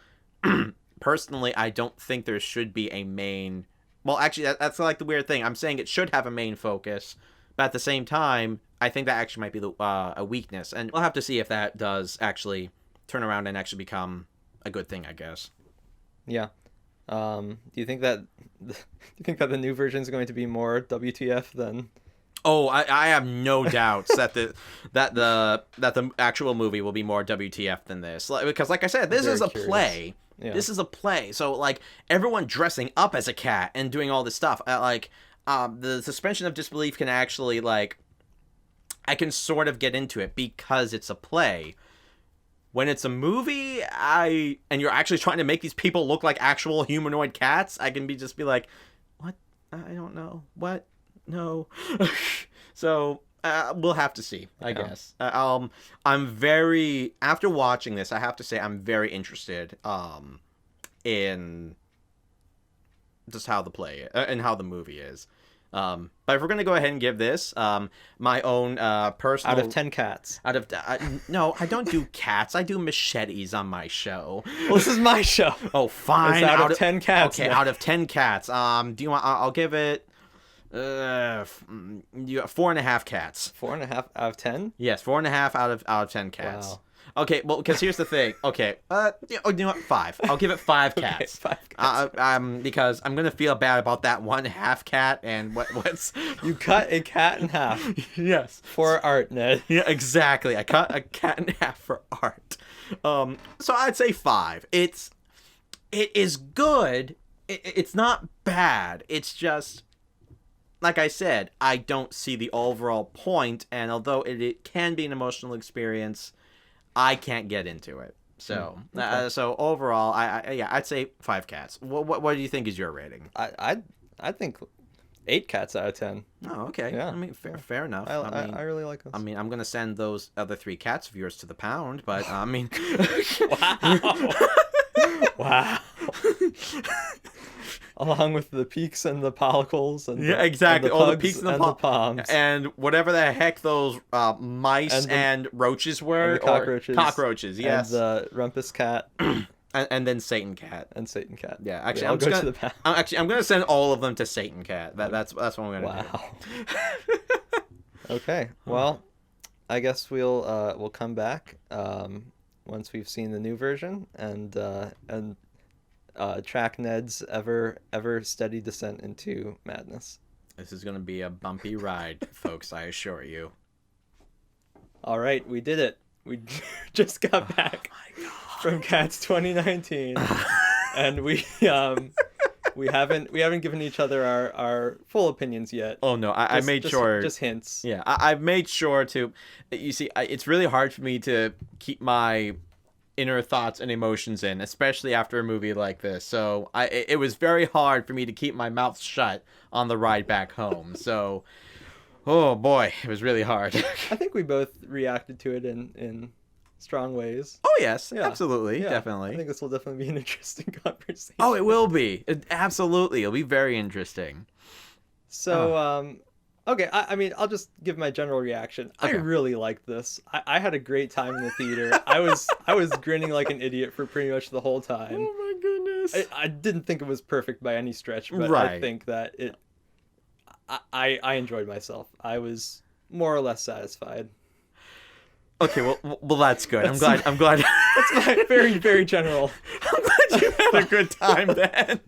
personally, I don't think there should be a main. Well, actually, that's like the weird thing. I'm saying it should have a main focus, but at the same time, I think that actually might be a weakness, and we'll have to see if that does actually turn around and actually become a good thing, I guess. Yeah. Do you think that the new version is going to be more WTF than? Oh, I have no doubts that the actual movie will be more WTF than this. Because like I said, this is a play. Yeah. This is a play. So like everyone dressing up as a cat and doing all this stuff, the suspension of disbelief can actually I can sort of get into it because it's a play. When it's a movie, and you're actually trying to make these people look like actual humanoid cats, I can just be like, what? I don't know. What? No. So we'll have to see, I guess. I'm very, after watching this, I have to say I'm very interested in just how the play and how the movie is. But if we're gonna go ahead and give this my own personal, out of 10 cats. No, I don't do cats. I do machetes on my show. Well, this is my show. Oh, fine. It's out of 10 cats. Okay, out of 10 cats. Do you want? I'll give it. You got 4.5 cats. 4.5 out of 10? Yes, 4.5 out of 10 cats. Wow. Okay, well, because here's the thing. Okay, you know what? 5. I'll give it 5 cats. Okay, 5 cats. Because I'm gonna feel bad about that one half cat and what's. You cut a cat in half. Yes. For art, Ned. Yeah, exactly. I cut a cat in half for art. So I'd say 5. It is good. It's not bad. It's just, like I said, I don't see the overall point, and although it can be an emotional experience, I can't get into it. So, okay. So overall, I'd say 5 cats. What do you think is your rating? I think 8 cats out of 10. Oh, okay. Yeah. I mean, fair enough. I really like this. I mean, I'm gonna send those other 3 cats of yours to the pound, but I mean, wow. Along with the peaks and the pollicles and exactly, and all the peaks and the palms and whatever the heck those mice and roaches were, and the cockroaches, yes, and the rumpus cat, and then Satan cat and Satan cat. Yeah, actually, I'll go to the pound. I'm gonna send all of them to Satan cat. That's what I'm gonna do. Okay, well, I guess we'll come back once we've seen the new version and track Ned's ever steady descent into madness. This is going to be a bumpy ride, folks, I assure you. All right, we did it. We just got back from CATS 2019, and we haven't given each other our full opinions yet. Oh no, I made sure. Just hints. Yeah, I've made sure to. You see, it's really hard for me to keep my inner thoughts and emotions in, especially after a movie like this. So it was very hard for me to keep my mouth shut on the ride back home. So, oh boy, it was really hard. I think we both reacted to it in strong ways. Oh yes, yeah. Absolutely, yeah. Definitely. I think this will definitely be an interesting conversation. Oh, it will be. Absolutely, it'll be very interesting. So, okay, I mean, I'll just give my general reaction. Okay. I really liked this. I had a great time in the theater. I was grinning like an idiot for pretty much the whole time. Oh my goodness. I didn't think it was perfect by any stretch, but right. I think that I enjoyed myself. I was more or less satisfied. Okay, well that's good. I'm glad. That's my very, very general. I'm glad you had a good time then.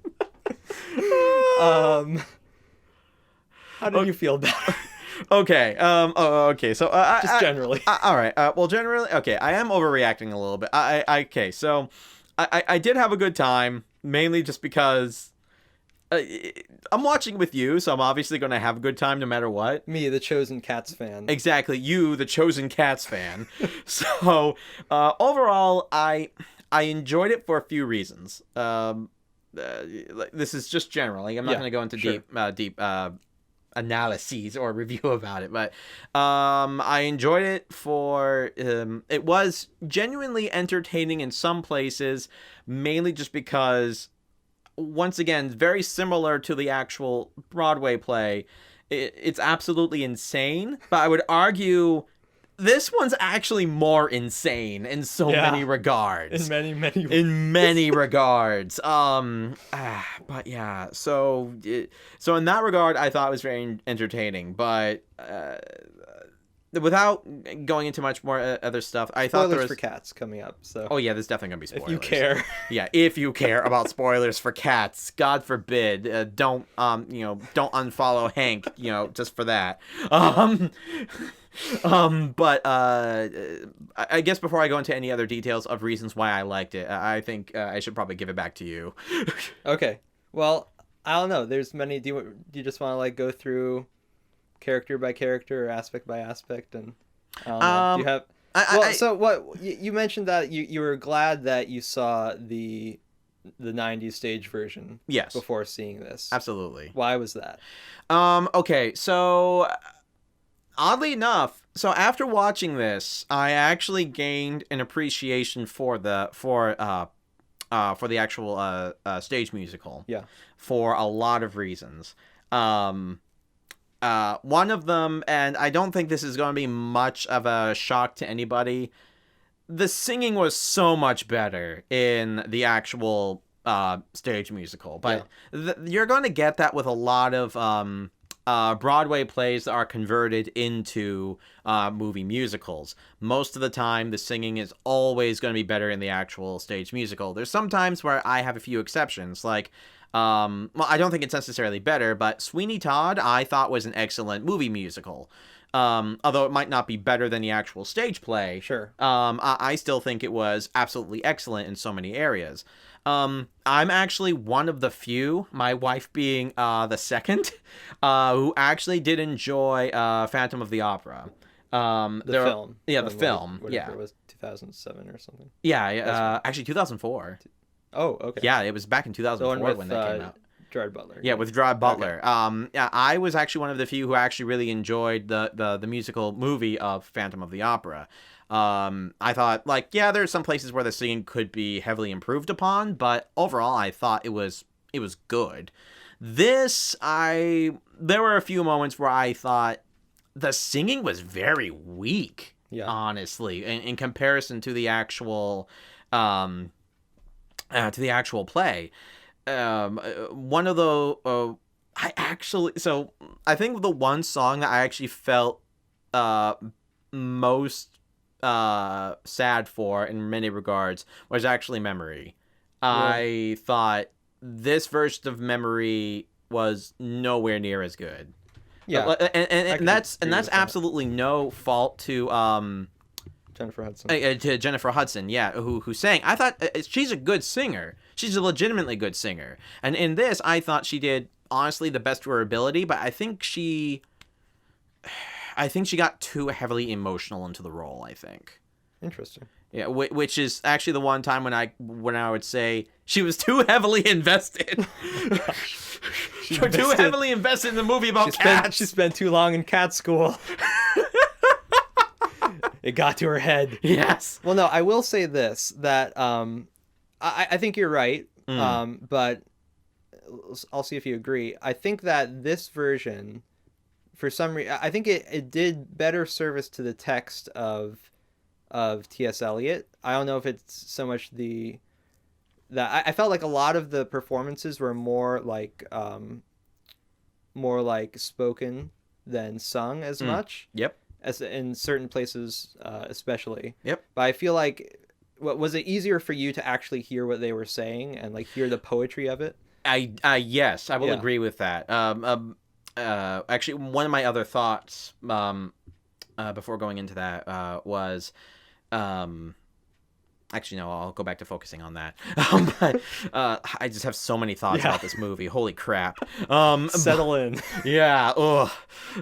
How did you feel about it? Okay. Okay. So just generally. All right. Well, generally, okay. I am overreacting a little bit. Okay. So I did have a good time, mainly just because I'm watching with you, so I'm obviously going to have a good time no matter what. Me, the chosen Cats fan. Exactly. You, the chosen Cats fan. So overall, I enjoyed it for a few reasons. This is just generally. I'm not going to go into deep analyses or review about it, but I enjoyed it for it was genuinely entertaining in some places, mainly just because, once again, very similar to the actual Broadway play, it's absolutely insane, but I would argue this one's actually more insane in so many regards. In many regards. But yeah, so in that regard, I thought it was very entertaining. But without going into much more other stuff, I thought there was for Cats coming up. So oh yeah, there's definitely gonna be spoilers. if you care, yeah, if you care about spoilers for Cats, God forbid, don't don't unfollow Hank, just for that. But I guess before I go into any other details of reasons why I liked it, I think I should probably give it back to you. Okay. Well, I don't know. There's many. Do you just want to like go through character by character or aspect by aspect, and I don't know. Do you have? So what you mentioned that you were glad that you saw the 90s stage version. Yes. Before seeing this. Absolutely. Why was that? Okay, so oddly enough, so after watching this, I actually gained an appreciation for the actual stage musical. Yeah. For a lot of reasons. One of them, and I don't think this is going to be much of a shock to anybody, the singing was so much better in the actual stage musical. But you're going to get that with a lot of Broadway plays that are converted into movie musicals. Most of the time, the singing is always going to be better in the actual stage musical. There's some times where I have a few exceptions, like well, I don't think it's necessarily better, but Sweeney Todd I thought was an excellent movie musical. Although it might not be better than the actual stage play. Sure. I still think it was absolutely excellent in so many areas. I'm actually one of the few, my wife being the second, who actually did enjoy Phantom of the Opera. The film. Yeah, the film. Whatever it was, 2007 or something. Yeah, actually 2004. Oh, okay. Yeah, it was back in 2004 when that came out. Gerard Butler. Yeah, with Gerard Butler. Okay. Yeah, I was actually one of the few who actually really enjoyed the musical movie of Phantom of the Opera. I thought, like, yeah, there's some places where the singing could be heavily improved upon, but overall, I thought it was good. This, there were a few moments where I thought the singing was very weak. Yeah. Honestly, in comparison to the actual play. One of the I think the one song that I actually felt most sad for in many regards was actually Memory. Yeah. I thought this version of Memory was nowhere near as good. Yeah, and that's absolutely no fault to Jennifer Hudson. To Jennifer Hudson, yeah, who sang. I thought she's a good singer. She's a legitimately good singer. And in this, I thought she did, honestly, the best of her ability, but I think she got too heavily emotional into the role, I think. Interesting. Yeah, which is actually the one time when I would say she was too heavily invested. Too heavily invested in the movie about cats. She spent too long in cat school. It got to her head. Yes. Well, no, I will say this, that I think you're right, but I'll see if you agree. I think that this version, for some reason, I think it did better service to the text of T.S. Eliot. I don't know if it's so much I felt like a lot of the performances were more like spoken than sung as much. Yep. As in certain places, especially. Yep. But I feel like, was it easier for you to actually hear what they were saying and like hear the poetry of it? Yes, I will agree with that. Actually, one of my other thoughts, before going into that, was, actually, no, I'll go back to focusing on that. But I just have so many thoughts about this movie. Holy crap. Settle in. Yeah. Ugh.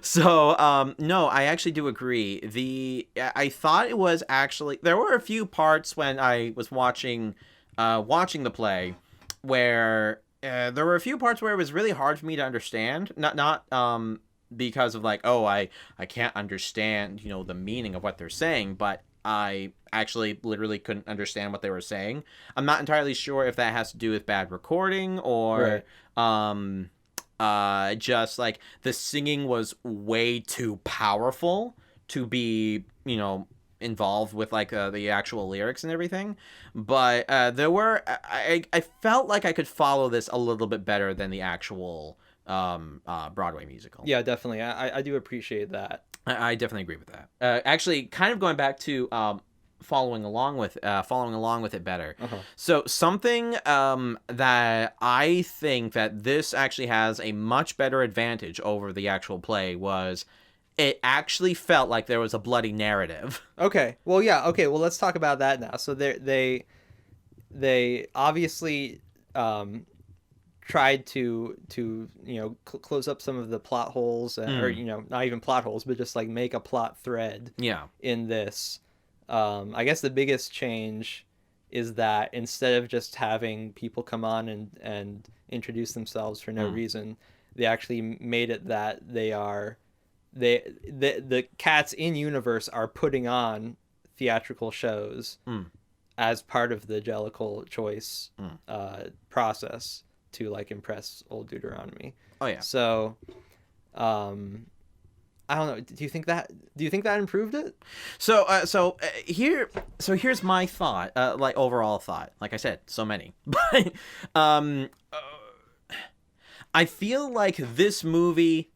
So, no, I actually do agree. I thought it was actually, there were a few parts when I was watching the play where there were a few parts where it was really hard for me to understand. Not because of like, oh, I can't understand, the meaning of what they're saying, but I actually literally couldn't understand what they were saying. I'm not entirely sure if that has to do with bad recording or just like the singing was way too powerful to be, involved with like the actual lyrics and everything. But there were, I felt like I could follow this a little bit better than the actual Broadway musical. Yeah, definitely. I do appreciate that. I definitely agree with that. Actually, kind of going back to following along with it better. Uh-huh. So something that I think that this actually has a much better advantage over the actual play was it actually felt like there was a bloody narrative. Okay. Well, yeah. Okay. Well, let's talk about that now. So they obviously tried to close up some of the plot holes, or not even plot holes, but just like make a plot thread. Yeah. In this, I guess the biggest change is that instead of just having people come on and introduce themselves for no reason, they actually made it that the cats in universe are putting on theatrical shows as part of the Jellicle choice process to like impress old Deuteronomy. Oh yeah. So, I don't know. Do you think that improved it? Here's my thought. Like overall thought. Like I said, so many. But I feel like this movie.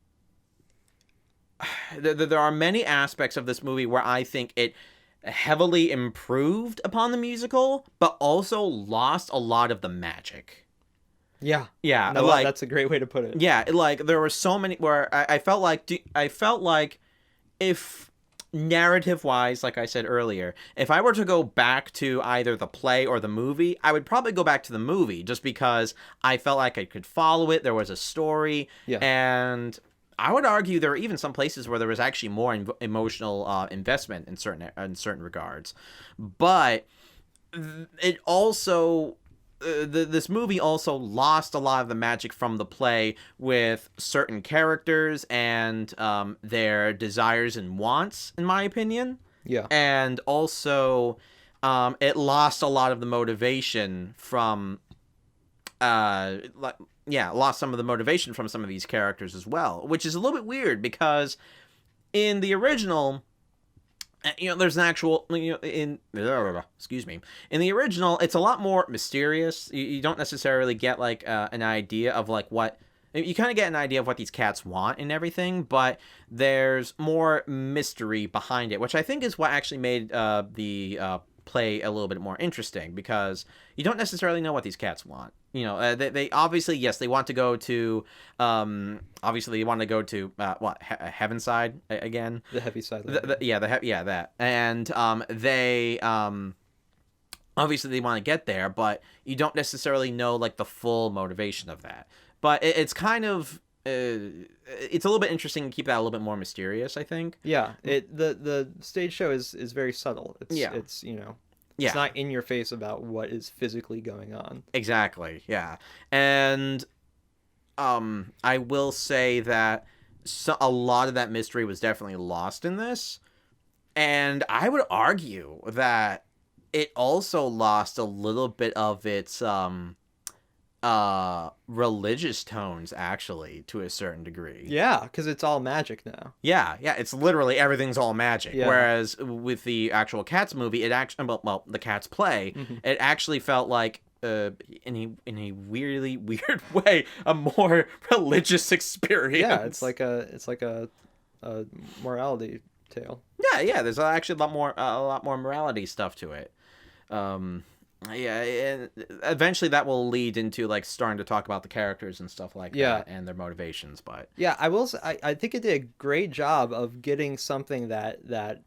There are many aspects of this movie where I think it heavily improved upon the musical, but also lost a lot of the magic. Yeah. No, like, that's a great way to put it. Yeah, like there were so many where I felt like if narrative wise, like I said earlier, if I were to go back to either the play or the movie, I would probably go back to the movie just because I felt like I could follow it. There was a story, and I would argue there were even some places where there was actually more emotional investment in certain regards, but it also. This movie also lost a lot of the magic from the play with certain characters and their desires and wants, in my opinion. Yeah. And also, it lost a lot of the motivation from, lost some of the motivation from some of these characters as well, which is a little bit weird because in the original. There's an actual, in the original, it's a lot more mysterious. You don't necessarily get, like, an idea of, like, what, you kind of get an idea of what these cats want and everything, but there's more mystery behind it, which I think is what actually made the play a little bit more interesting, because you don't necessarily know what these cats want. They obviously, yes, they want to go to, what, Heaven Side again? The heavy side. That. And they, obviously they want to get there, but you don't necessarily know, like, the full motivation of that. But it's kind of, it's a little bit interesting to keep that a little bit more mysterious, I think. Yeah, the stage show is very subtle. It's it's not in your face about what is physically going on. Exactly. Yeah. And I will say that a lot of that mystery was definitely lost in this, and I would argue that it also lost a little bit of its religious tones, actually, to a certain degree. Yeah, because it's all magic now. Yeah, it's literally everything's all magic. Yeah. Whereas with the actual Cats movie, it actually, the Cats play, it actually felt like, in a weirdly weird way, a more religious experience. Yeah, it's like a morality tale. Yeah, there's actually a lot more morality stuff to it. Yeah, and eventually that will lead into, like, starting to talk about the characters and stuff like that and their motivations. But yeah, I will say, I think it did a great job of getting something that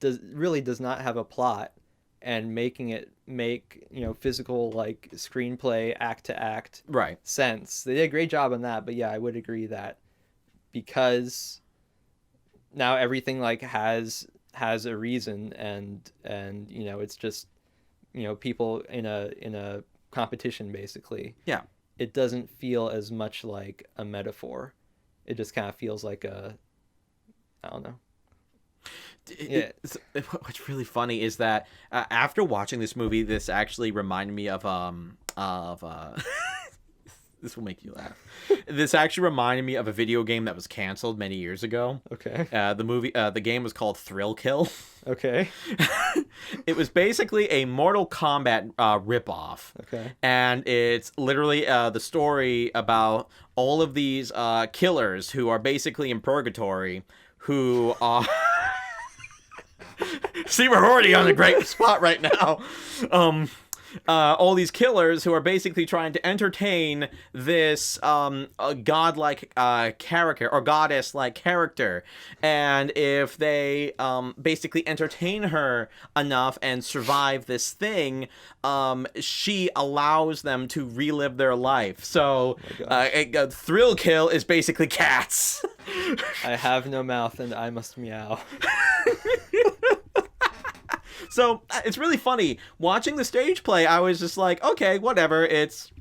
really does not have a plot and making it make physical, like, screenplay act to act sense. They did a great job on that. But yeah, I would agree that because now everything, like, has a reason, and it's just people in a competition, basically. Yeah. It doesn't feel as much like a metaphor. It just kind of feels like I don't know. What's really funny is that after watching this movie, this actually reminded me of this will make you laugh. This actually reminded me of a video game that was canceled many years ago. Okay. The game was called Thrill Kill. Okay. It was basically a Mortal Kombat ripoff. Okay. And it's literally the story about all of these killers who are basically in purgatory, who are... See, we're already on a great spot right now. All these killers who are basically trying to entertain this godlike character or goddess-like character, and if they basically entertain her enough and survive this thing, she allows them to relive their life. So a thrill kill is basically cats. I have no mouth and I must meow. So it's really funny watching the stage play. I was just like, okay, whatever. It's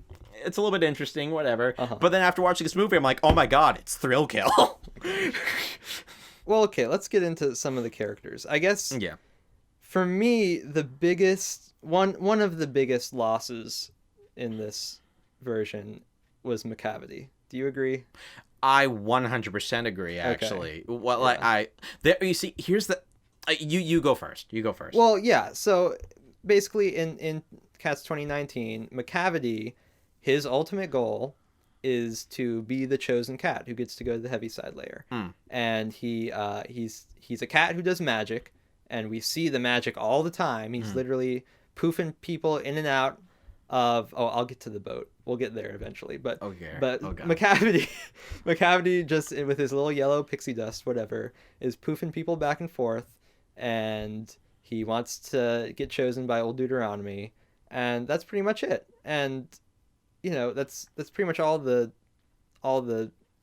a little bit interesting, whatever. But then after watching this movie, I'm like, oh my god, it's thrill kill. Well, okay, let's get into some of the characters. I guess. Yeah. For me, the biggest one of the biggest losses in this version was McCavity. Do you agree? I 100% agree. Actually, okay. Well, like you see, here's the. You go first. You go first. Well, yeah. So basically, in Cats 2019, McCavity, his ultimate goal is to be the chosen cat who gets to go to the Heaviside Layer. And he's a cat who does magic, and we see the magic all the time. He's literally poofing people in and out of. Oh, I'll get to the boat. We'll get there eventually. But McCavity just with his little yellow pixie dust, whatever, is poofing people back and forth. And he wants to get chosen by Old Deuteronomy, and that's pretty much it. And that's pretty much all the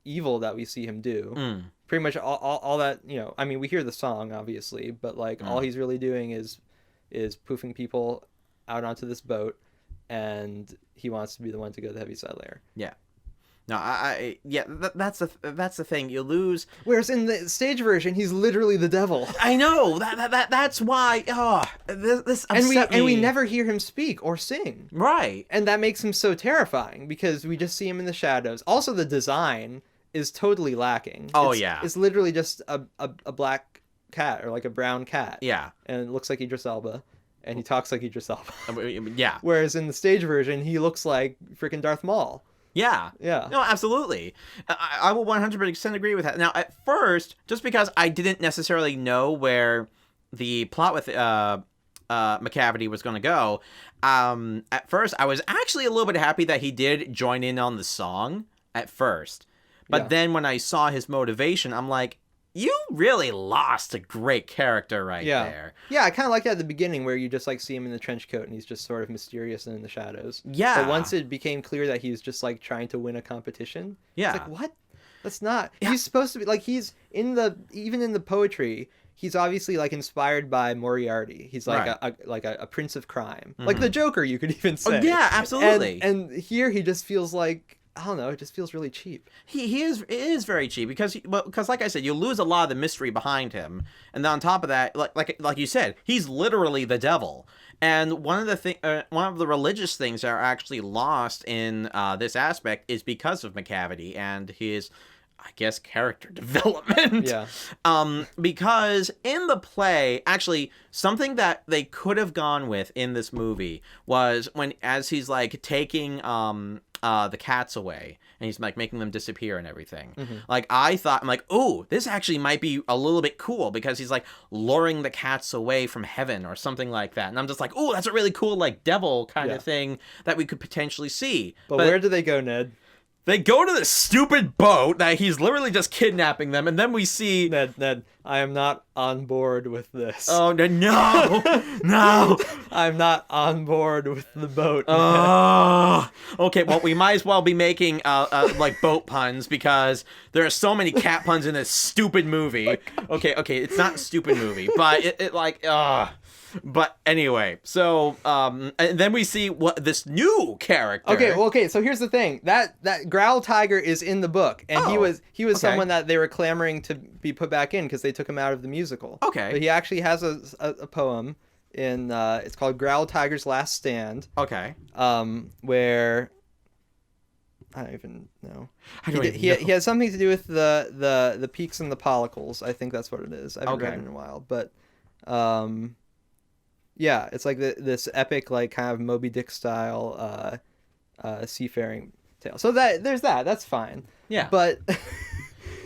evil that we see him do. Pretty much all that. I mean, we hear the song obviously, but like all he's really doing is poofing people out onto this boat, and he wants to be the one to go to the Heaviside Layer. Yeah. No, that's the thing. You lose. Whereas in the stage version, he's literally the devil. I know that's why. This upset me. And we never hear him speak or sing. Right. And that makes him so terrifying because we just see him in the shadows. Also, the design is totally lacking. It's literally just a black cat or like a brown cat. Yeah. And it looks like Idris Elba. And he talks like Idris Elba. Yeah. Whereas in the stage version, he looks like freaking Darth Maul. Yeah. No, absolutely. I will 100% agree with that. Now, at first, just because I didn't necessarily know where the plot with McCavity was going to go, at first, I was actually a little bit happy that he did join in on the song at first. But then when I saw his motivation, I'm like, you really lost a great character there. Yeah, I kind of like that at the beginning where you just like see him in the trench coat and he's just sort of mysterious and in the shadows. Yeah. But once it became clear that he's just like trying to win a competition, it's like, what? That's not. Yeah. He's supposed to be like he's even in the poetry, he's obviously like inspired by Moriarty. He's like a prince of crime. Like the Joker, you could even say. Oh, yeah, absolutely. And here he just feels like, I don't know, it just feels really cheap. It is very cheap because like I said, you lose a lot of the mystery behind him, and then on top of that, like you said, he's literally the devil. And one of the religious things that are actually lost in this aspect is because of McCavity and his, I guess, character development. Yeah. Because in the play, actually, something that they could have gone with in this movie was as he's like taking the cats away and he's like making them disappear and everything. Like I'm like, oh, this actually might be a little bit cool because he's like luring the cats away from heaven or something like that. And I'm just like, oh, that's a really cool like devil kind of thing that we could potentially see. But where do they go, Ned? They go to this stupid boat that he's literally just kidnapping them, and then we see... Ned, I am not on board with this. Oh, no, no! I'm not on board with the boat. Okay, well, we might as well be making, like, boat puns, because there are so many cat puns in this stupid movie. Okay, it's not a stupid movie, but But anyway, so and then we see what this new character. Okay. So here's the thing: that Growl Tiger is in the book, and he was someone that they were clamoring to be put back in because they took him out of the musical. Okay. But he actually has a poem in it's called Growl Tiger's Last Stand. Okay. Where I don't even know. He has something to do with the peaks and the pollicles. I think that's what it is. I haven't read it in a while, but yeah, it's like this epic, like kind of Moby Dick style seafaring tale. So that's fine. Yeah. But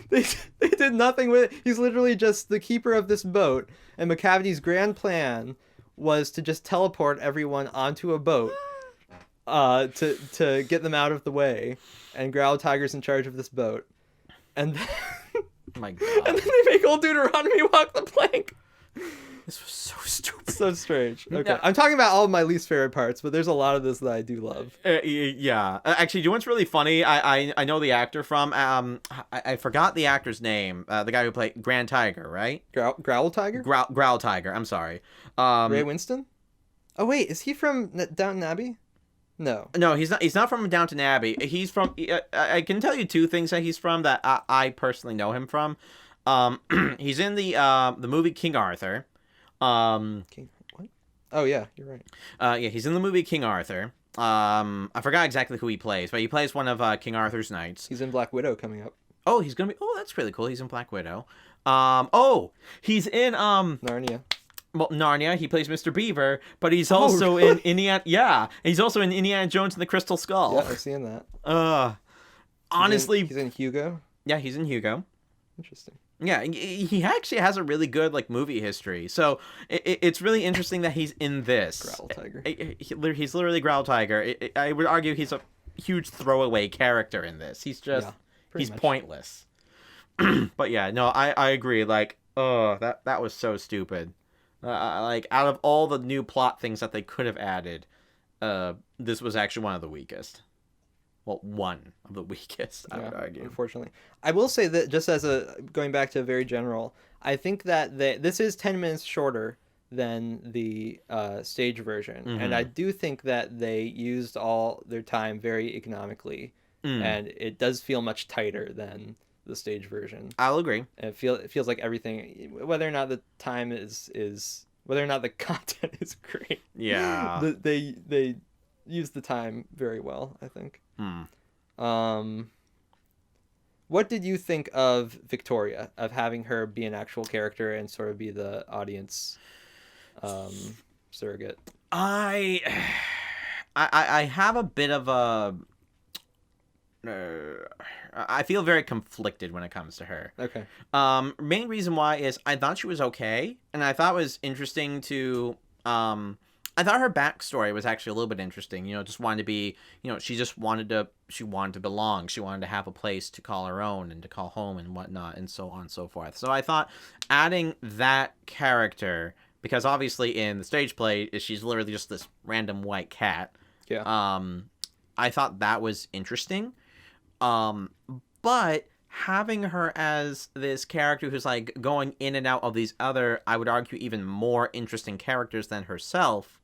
They did nothing with it. He's literally just the keeper of this boat, and McCavity's grand plan was to just teleport everyone onto a boat to get them out of the way, and Growl Tiger's in charge of this boat. And then, Oh my God. and then they make old Deuteronomy walk the plank. This was so stupid. So strange. Okay. Yeah. I'm talking about all of my least favorite parts, but there's a lot of this that I do love. Yeah. Actually, do you know what's really funny? I know the actor from I forgot the actor's name. The guy who played Grand Tiger, right? Growl Tiger? Growl Tiger. I'm sorry. Ray Winston? Oh wait, is he from Downton Abbey? No. No, he's not. He's not from Downton Abbey. He's from. I can tell you two things that he's from that I personally know him from. He's in the movie King Arthur. King, what? Oh yeah, you're right. Yeah, he's in the movie King Arthur. I forgot exactly who he plays, but he plays one of King Arthur's knights. He's in Black Widow coming up. Oh, he's gonna be. Oh, that's really cool. He's in Black Widow. Oh, he's in Narnia. Well, Narnia. He plays Mr. Beaver, but he's also really? in Indiana. Yeah, he's also in Indiana Jones and the Crystal Skull. Yeah, I've seen that. Honestly, he's in Hugo. Yeah, he's in Hugo. Interesting. Yeah, he actually has a really good movie history. So it's really interesting that he's in this. Growl Tiger. He's literally Growl Tiger. I would argue he's a huge throwaway character in this. He's just he's much pointless. But yeah, no, I agree. That was so stupid. Out of all the new plot things that they could have added, this was actually one of the weakest. Well, one of the weakest, I would argue. Unfortunately. I will say that just as going back to a very general, I think that this is 10 minutes shorter than the stage version. Mm-hmm. And I do think that they used all their time very economically. And it does feel much tighter than the stage version. I'll agree. And it feels like everything, whether or not the time is whether or not the content is great. Yeah. They use the time very well, I think. What did you think of Victoria, of having her be an actual character and sort of be the audience surrogate? I have a bit of a I feel very conflicted when it comes to her. Okay. Main reason why is I thought she was okay, and I thought it was interesting to I thought her backstory was actually a little bit interesting. Just wanted to be, she wanted to belong. She wanted to have a place to call her own and to call home and whatnot, and so on and so forth. So I thought adding that character, because obviously in the stage play, she's literally just this random white cat. Yeah. I thought that was interesting. But having her as this character who's going in and out of these other, I would argue, even more interesting characters than herself,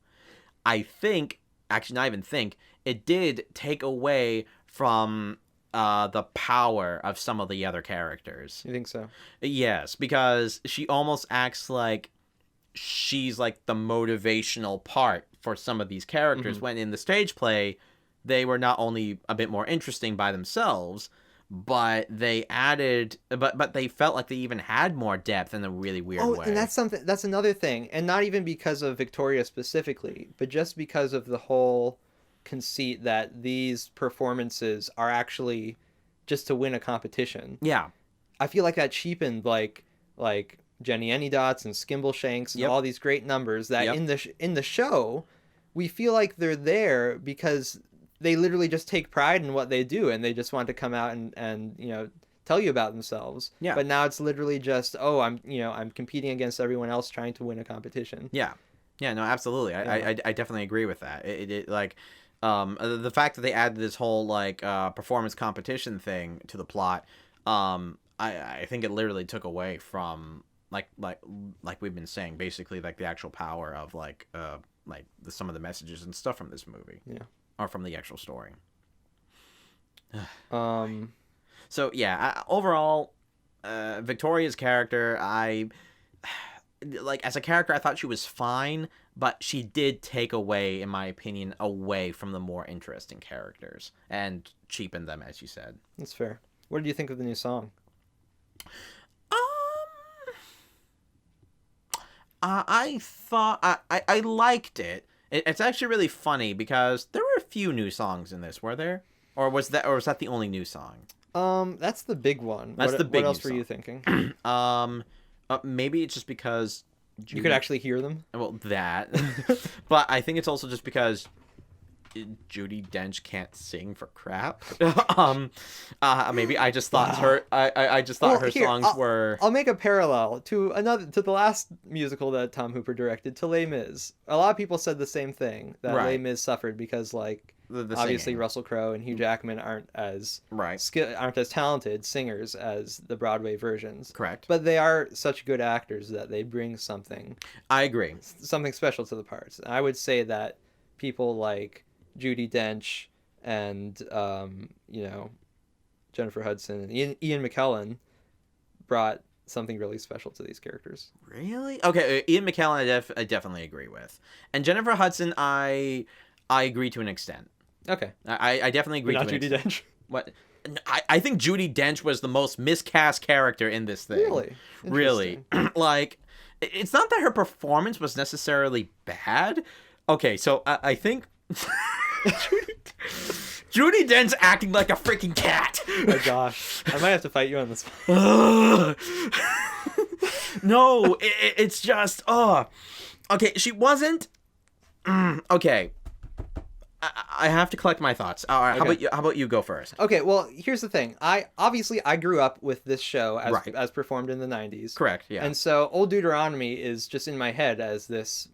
I think, actually not even think, it did take away from the power of some of the other characters. You think so? Yes, because she almost acts like she's the motivational part for some of these characters, when in the stage play, they were not only a bit more interesting by themselves, but they added, but they felt like they even had more depth in a really weird way. And that's another thing, and not even because of Victoria specifically, but just because of the whole conceit that these performances are actually just to win a competition. Yeah, I feel like that cheapened like Jenny Anydots and Skimbleshanks and all these great numbers that in the show we feel like they're there because they literally just take pride in what they do, and they just want to come out and tell you about themselves. Yeah. But now it's literally just, I'm competing against everyone else trying to win a competition. Yeah. Yeah, no, absolutely. I definitely agree with that. The fact that they added this whole performance competition thing to the plot, I think it literally took away from like we've been saying, basically the actual power of some of the messages and stuff from this movie. Yeah. Or from the actual story. So yeah, overall, Victoria's character, as a character, I thought she was fine, but she did take away, in my opinion, away from the more interesting characters and cheapen them, as you said. That's fair. What did you think of the new song? I thought I liked it. It's actually really funny because there were a few new songs in this, were there? Or was that the only new song? That's the big one. That's the big What else were song. you thinking? Maybe it's just because You could actually hear them? Well, that. But I think it's also just because Judi Dench can't sing for crap. Maybe I just thought I just thought her songs were. I'll make a parallel to the last musical that Tom Hooper directed, to Les Mis. A lot of people said the same thing, that Les Mis suffered because the obviously singing. Russell Crowe and Hugh Jackman aren't as aren't as talented singers as the Broadway versions. Correct. But they are such good actors that they bring something. I agree. Something special to the parts. I would say that people like Judi Dench and Jennifer Hudson and Ian McKellen brought something really special to these characters. Really? Okay, Ian McKellen I definitely agree with. And Jennifer Hudson I agree to an extent. Okay. I definitely agree to an extent. Not Judi Dench? What? I think Judi Dench was the most miscast character in this thing. Really? Like, it's not that her performance was necessarily bad. Okay, so I think Judi Dench acting like a freaking cat. Oh my gosh. I might have to fight you on this one. No, it's just, okay, she wasn't, okay. I have to collect my thoughts. All right, okay. How about you go first? Okay, well, here's the thing. I grew up with this show as performed in the 90s. Correct, yeah. And so Old Deuteronomy is just in my head as this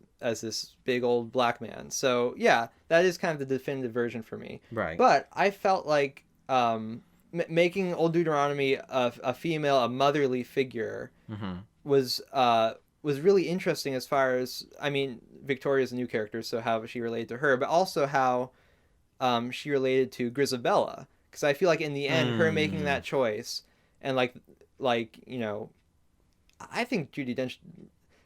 big old black man. So, yeah, that is kind of the definitive version for me. Right. But I felt like making Old Deuteronomy a female, a motherly figure was really interesting as far as, I mean, Victoria's a new character, so how she related to her, but also how she related to Grisabella. Because I feel like in the end, her making that choice, and I think Judi Dench,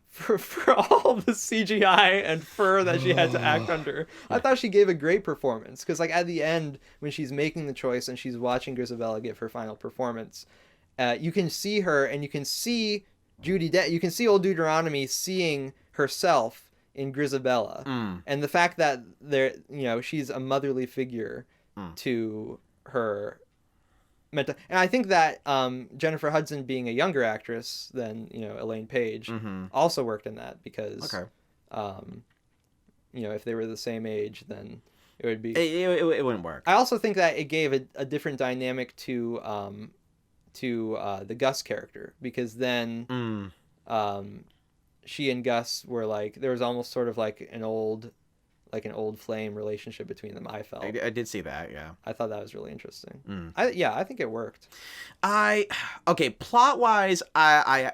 for all the CGI and fur that she had to act under, I thought she gave a great performance. Because at the end, when she's making the choice and she's watching Grisabella give her final performance, you can see her, and you can see you can see Old Deuteronomy seeing herself in Grisabella, and the fact that she's a motherly figure to her mental. And I think that Jennifer Hudson being a younger actress than Elaine Page also worked in that, because if they were the same age, then it would be it wouldn't work. I also think that it gave a different dynamic to the Gus character, because then she and Gus were there was almost sort of an old flame relationship between them. I felt I did see that. Yeah, I thought that was really interesting. I think it worked. Plot wise, I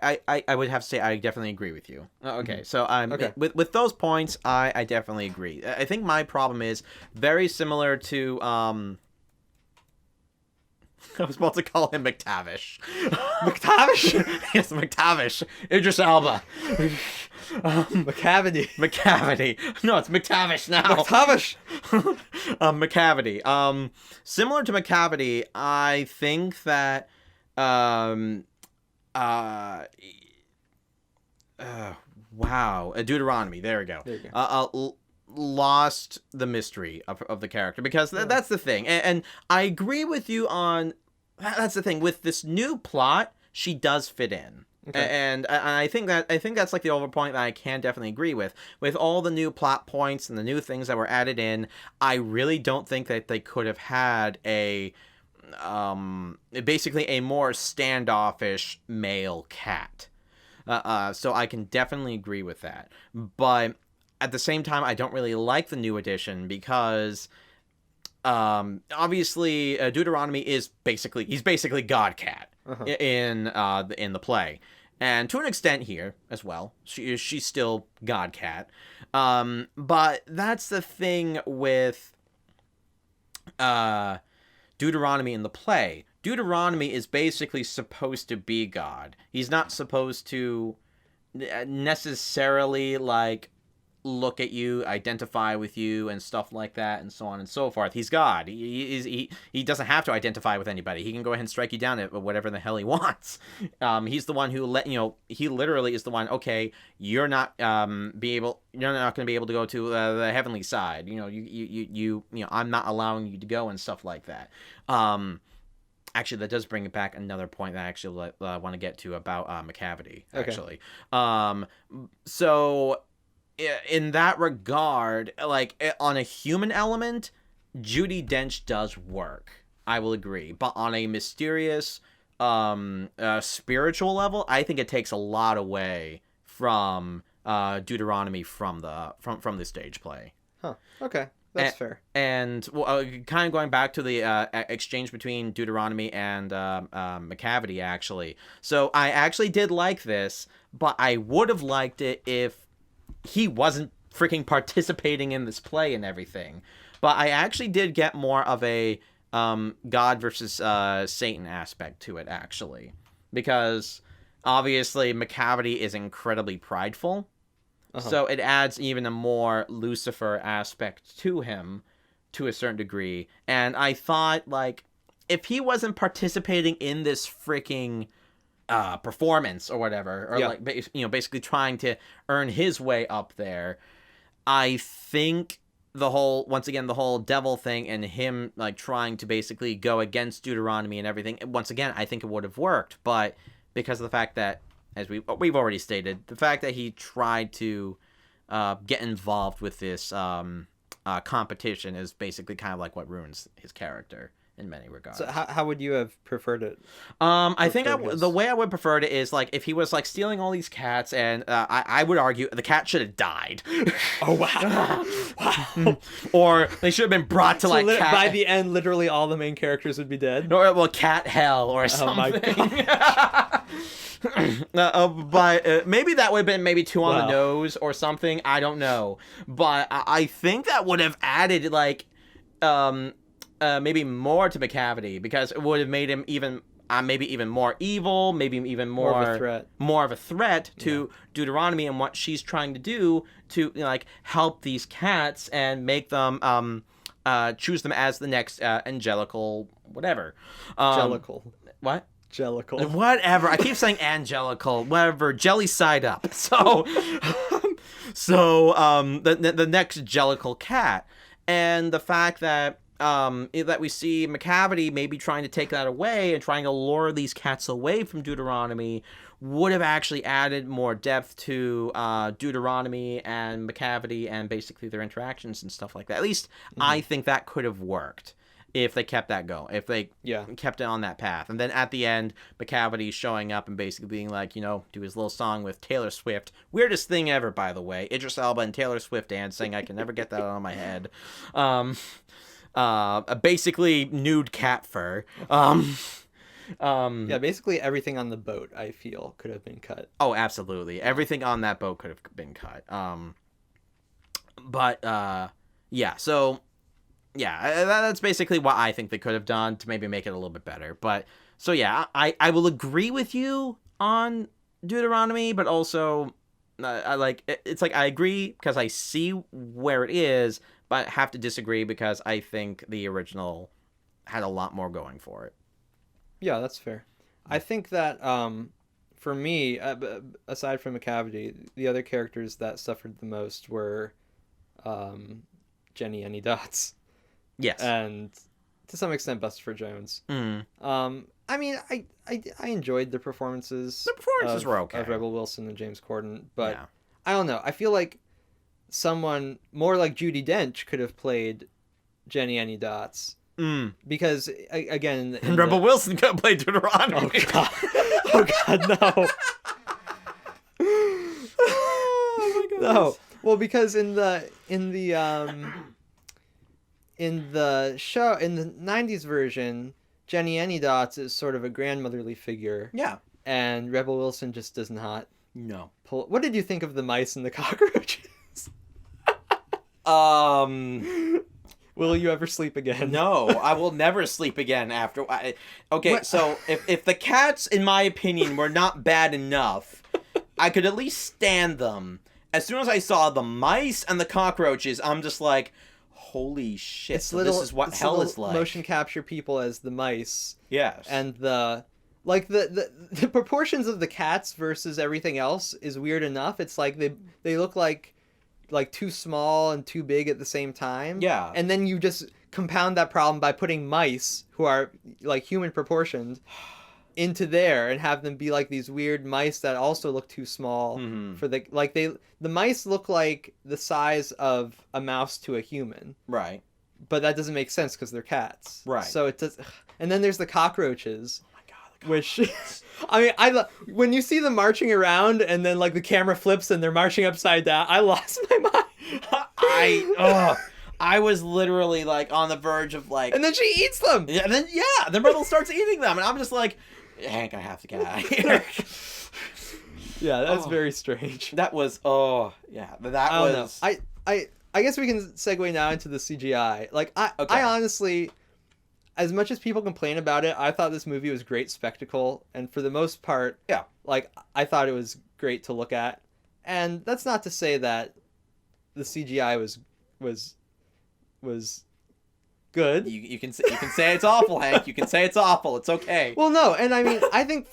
would have to say I definitely agree with you. Okay, so with those points, I definitely agree. I think my problem is very similar to I was about to call him McTavish. McTavish? Yes, McTavish. Idris Elba. McCavity. McCavity. No, it's McTavish now. McTavish. McCavity. Similar to McCavity, I think that Deuteronomy. There we go. There you go. Lost the mystery of the character, because that's the thing, and I agree with you on that's the thing with this new plot. She does fit in, and I think that's the overall point that I can definitely agree with all the new plot points and the new things that were added in. I really don't think that they could have had basically a more standoffish male cat. So I can definitely agree with that, but at the same time, I don't really like the new edition, because obviously Deuteronomy is basically God Cat in the play, and to an extent here as well. She's still God Cat, but that's the thing with Deuteronomy in the play. Deuteronomy is basically supposed to be God. He's not supposed to necessarily look at you, identify with you, and stuff like that, and so on and so forth. He's God. He doesn't have to identify with anybody. He can go ahead and strike you down at whatever the hell he wants. He's the one who he literally is the one. Okay, you're not going to be able to go to the heavenly side. I'm not allowing you to go, and stuff like that. Actually, that does bring it back another point that I actually want to get to about McCavity, Okay. actually. So, in that regard, like, on a human element, Judi Dench does work. I will agree. But on a mysterious, spiritual level, I think it takes a lot away from Deuteronomy from the stage play. Huh. Okay. That's fair. And kind of going back to the exchange between Deuteronomy and McCavity, actually. So I actually did like this, but I would have liked it if he wasn't freaking participating in this play and everything. But I actually did get more of a God versus Satan aspect to it, actually. Because obviously McCavity is incredibly prideful. So it adds even a more Lucifer aspect to him to a certain degree. And I thought, like, if he wasn't participating in this freaking performance or whatever, or like, basically trying to earn his way up there, I think the whole devil thing and him, like, trying to basically go against Deuteronomy and everything, once again, I think it would have worked. But because of the fact that, as we've already stated, the fact that he tried to get involved with this competition is basically kind of like what ruins his character in many regards. So how would you have preferred it? I think the way I would prefer it is, like, if he was, like, stealing all these cats, and I would argue the cat should have died. Oh, wow. Wow. Or they should have been brought to, like, cat... by the end, literally all the main characters would be dead. Or, well, cat hell or something. Oh my God. But maybe that would have been maybe too on the nose or something. I don't know. But I think that would have added, like, maybe more to McCavity, because it would have made him even maybe even more evil, maybe even more of a threat to Deuteronomy and what she's trying to do to, like, help these cats and make them choose them as the next angelical whatever. Jellicle. What? Jellicle. Whatever. I keep saying angelical. Whatever. Jelly side up. So, the next jellicle cat, and the fact that that we see McCavity maybe trying to take that away and trying to lure these cats away from Deuteronomy would have actually added more depth to Deuteronomy and McCavity and basically their interactions and stuff like that. At least I think that could have worked if they kept that going, if they kept it on that path. And then at the end, McCavity showing up and basically being like, do his little song with Taylor Swift. Weirdest thing ever, by the way. Idris Elba and Taylor Swift dancing. I can never get that out of my head. Basically nude cat fur. Basically everything on the boat, I feel, could have been cut. Oh, absolutely. Everything on that boat could have been cut. So... yeah, that's basically what I think they could have done to maybe make it a little bit better. But, so yeah, I will agree with you on Deuteronomy, but also, it's like I agree because I see where it is, but I have to disagree because I think the original had a lot more going for it. Yeah, that's fair. I think that, for me, aside from McCavity, the other characters that suffered the most were sheNEDigans. Yes. And to some extent Buster Jones. I mean, I enjoyed the performances. The performances were okay. Of Rebel Wilson and James Corden, but I don't know. I feel like someone more like Judi Dench could have played sheNEDigans. Because, again... And Rebel Wilson could have played Deuteronomy. Oh, God. Oh, God, no. Oh, my God. No. Well, because in the show, in the 90s version, sheNEDigans is sort of a grandmotherly figure. Yeah. And Rebel Wilson just does not pull... What did you think of the mice and the cockroaches? Will you ever sleep again? No, I will never sleep again after... So if the cats, in my opinion, were not bad enough, I could at least stand them. As soon as I saw the mice and the cockroaches, I'm just like... Holy shit, this is what hell is like. Motion capture people as the mice. Yes. And the proportions of the cats versus everything else is weird enough. It's like they look like like too small and too big at the same time. Yeah. And then you just compound that problem by putting mice who are like human proportions into there and have them be like these weird mice that also look too small for the mice look like the size of a mouse to a human. Right. But that doesn't make sense because they're cats. Right. So it does. And then there's the cockroaches. Oh my God. Which, I mean, when you see them marching around and then like the camera flips and they're marching upside down, I lost my mind. I was literally like on the verge of like. And then she eats them. Yeah. And then Myrtle starts eating them, and I'm just like, Hank, I have to get out of here. Yeah, that's very strange. That was that was. I guess we can segue now into the CGI. Like I honestly, as much as people complain about it, I thought this movie was great spectacle, and for the most part, like I thought it was great to look at. And that's not to say that the CGI was good. You can say it's awful, Hank. You can say it's awful. It's okay. Well, no, and I mean, I think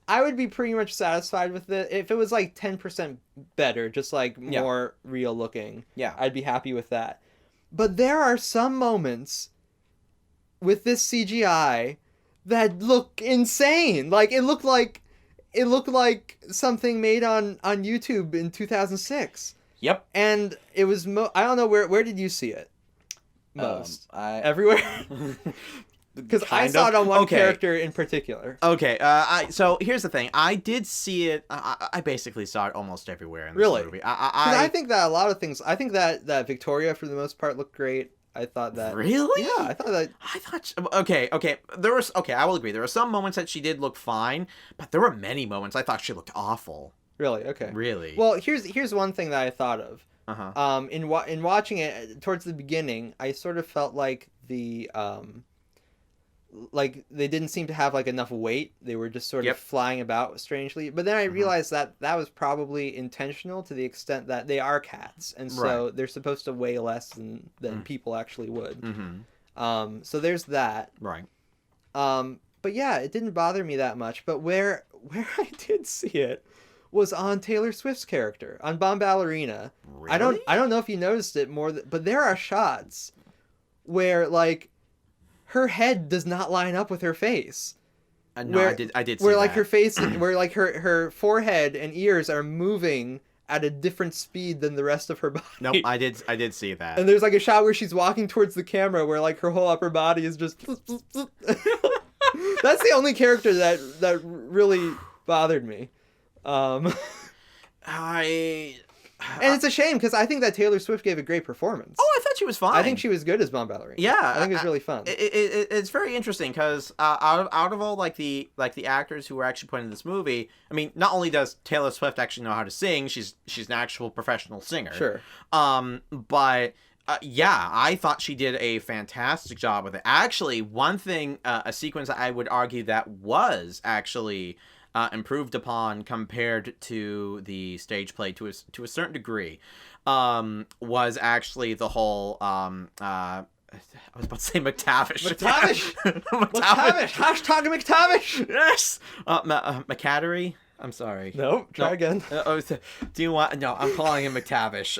I would be pretty much satisfied with it if it was like 10% better, just like more real looking. Yeah, I'd be happy with that. But there are some moments with this CGI that look insane. Like it looked like something made on YouTube in 2006. Yep. And it was I don't know where did you see it most? Everywhere. Because I saw it on one character in particular. Okay. So here's the thing. I did see it. I basically saw it almost everywhere in this movie. I think that a lot of things. I think that Victoria for the most part looked great. I thought that. Really? Yeah, I thought that. Okay. There was. Okay, I will agree. There were some moments that she did look fine, but there were many moments I thought she looked awful. Really? Okay. Really? Well, here's one thing that I thought of. Uh-huh. In watching it towards the beginning, I sort of felt like like they didn't seem to have like enough weight. They were just sort of flying about strangely. But then I realized that was probably intentional to the extent that they are cats, and so they're supposed to weigh less than people actually would. So there's that. Right. But yeah, it didn't bother me that much. But where I did see it was on Taylor Swift's character on Bomb Ballerina. Really? I don't know if you noticed it more, but there are shots where like her head does not line up with her face. No, I did see where like that. her face, where like her forehead and ears are moving at a different speed than the rest of her body. Nope, I did see that. And there's like a shot where she's walking towards the camera where like her whole upper body is just. That's the only character that really bothered me. And it's a shame because I think that Taylor Swift gave a great performance. Oh, I thought she was fine. I think she was good as Bomb Ballerina. Yeah, I think it was really fun. It's very interesting because out of all like the actors who were actually put in this movie, I mean, not only does Taylor Swift actually know how to sing, she's an actual professional singer. Sure. But yeah, I thought she did a fantastic job with it. Actually, one thing, a sequence that I would argue that was actually improved upon compared to the stage play to a certain degree, was actually the whole I was about to say McTavish. McTavish. Hashtag McTavish. Yes. McCattery. I'm sorry. No, try again. Do you want? No, I'm calling him McTavish.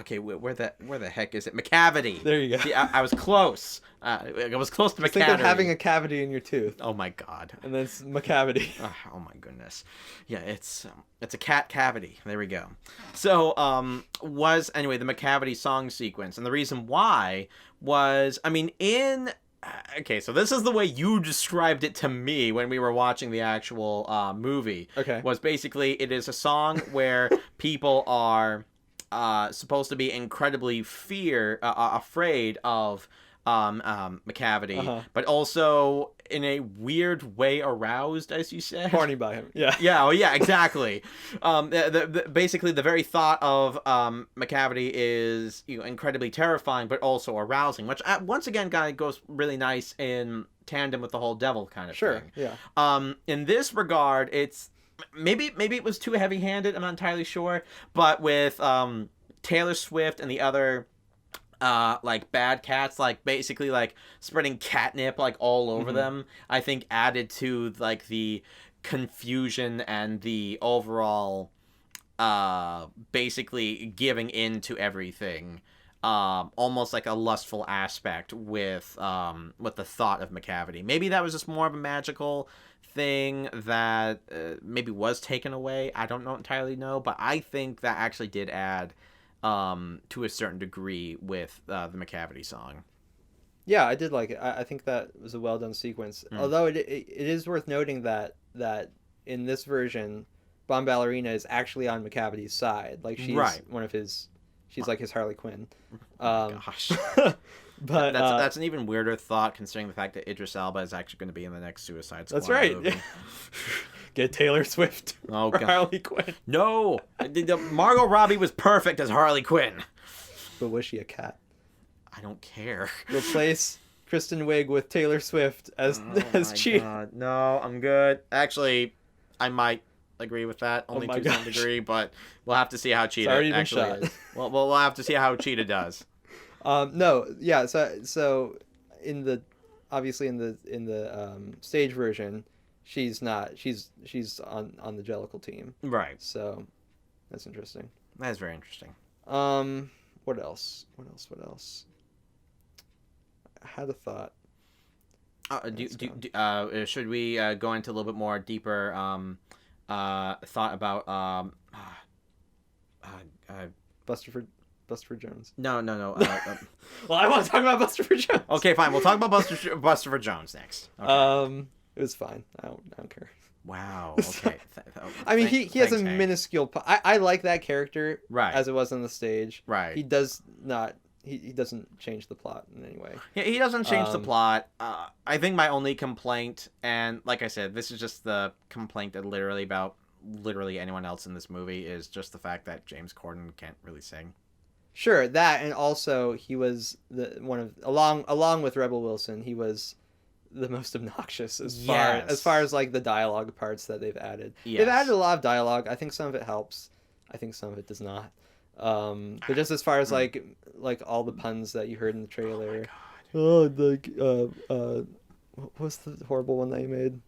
Okay, where the heck is it? McCavity. There you go. See, I was close. I was close to McCavity. Think of having a cavity in your tooth. Oh my God. And then it's McCavity. Oh my goodness. Yeah, it's a cat cavity. There we go. So was anyway the McCavity song sequence, and the reason why was, I mean, okay, so this is the way you described it to me when we were watching the actual movie. Okay. Was basically, it is a song where people are supposed to be incredibly afraid of McCavity, but also in a weird way aroused, as you said. Horny by him. Yeah. Yeah. Oh, yeah. Exactly. Basically, the very thought of McCavity is incredibly terrifying, but also arousing, which once again kind of goes really nice in tandem with the whole devil kind of thing. Yeah. In this regard, it's maybe it was too heavy-handed. I'm not entirely sure, but with Taylor Swift and the other like bad cats, like basically like spreading catnip like all over them, I think added to like the confusion and the overall basically giving in to everything, almost like a lustful aspect with the thought of McCavity. Maybe that was just more of a magical thing that maybe was taken away. I don't entirely know, but I think that actually did add to a certain degree with the McCavity song. Yeah, I did like it. I think that was a well done sequence. Although it is worth noting that in this version, Bomb Ballerina is actually on McCavity's side. Like she's one of his. She's like his Harley Quinn. Gosh. But that's an even weirder thought, considering the fact that Idris Elba is actually going to be in the next Suicide Squad. That's right. movie. Get Taylor Swift for Harley Quinn. No, Margot Robbie was perfect as Harley Quinn. But was she a cat? I don't care. Replace Kristen Wiig with Taylor Swift as Cheetah. No, I'm good. Actually, I might agree with that, only to some degree, but we'll have to see how Cheetah actually is. Well, we'll have to see how Cheetah does. No, yeah. So in the stage version, she's not. She's on the Jellicle team. Right. So that's interesting. That is very interesting. What else? I had a thought. Should we go into a little bit more deeper thought about Buster Jones? No. Well, I want to talk about Buster Jones. Okay, fine. We'll talk about Buster Jones next. Okay. It was fine. I don't care. Wow. Okay. I mean, he has a minuscule. I like that character. Right. As it was on the stage. Right. He does not. He doesn't change the plot in any way. Yeah, he doesn't change the plot. I think my only complaint, and like I said, this is just the complaint that about anyone else in this movie, is just the fact that James Corden can't really sing. Sure, that, and also he was along with Rebel Wilson, he was the most obnoxious as far as like the dialogue parts that they've added. Yes. They've added a lot of dialogue. I think some of it helps. I think some of it does not. But just as far as like all the puns that you heard in the trailer. Oh my God. What's the horrible one that you made?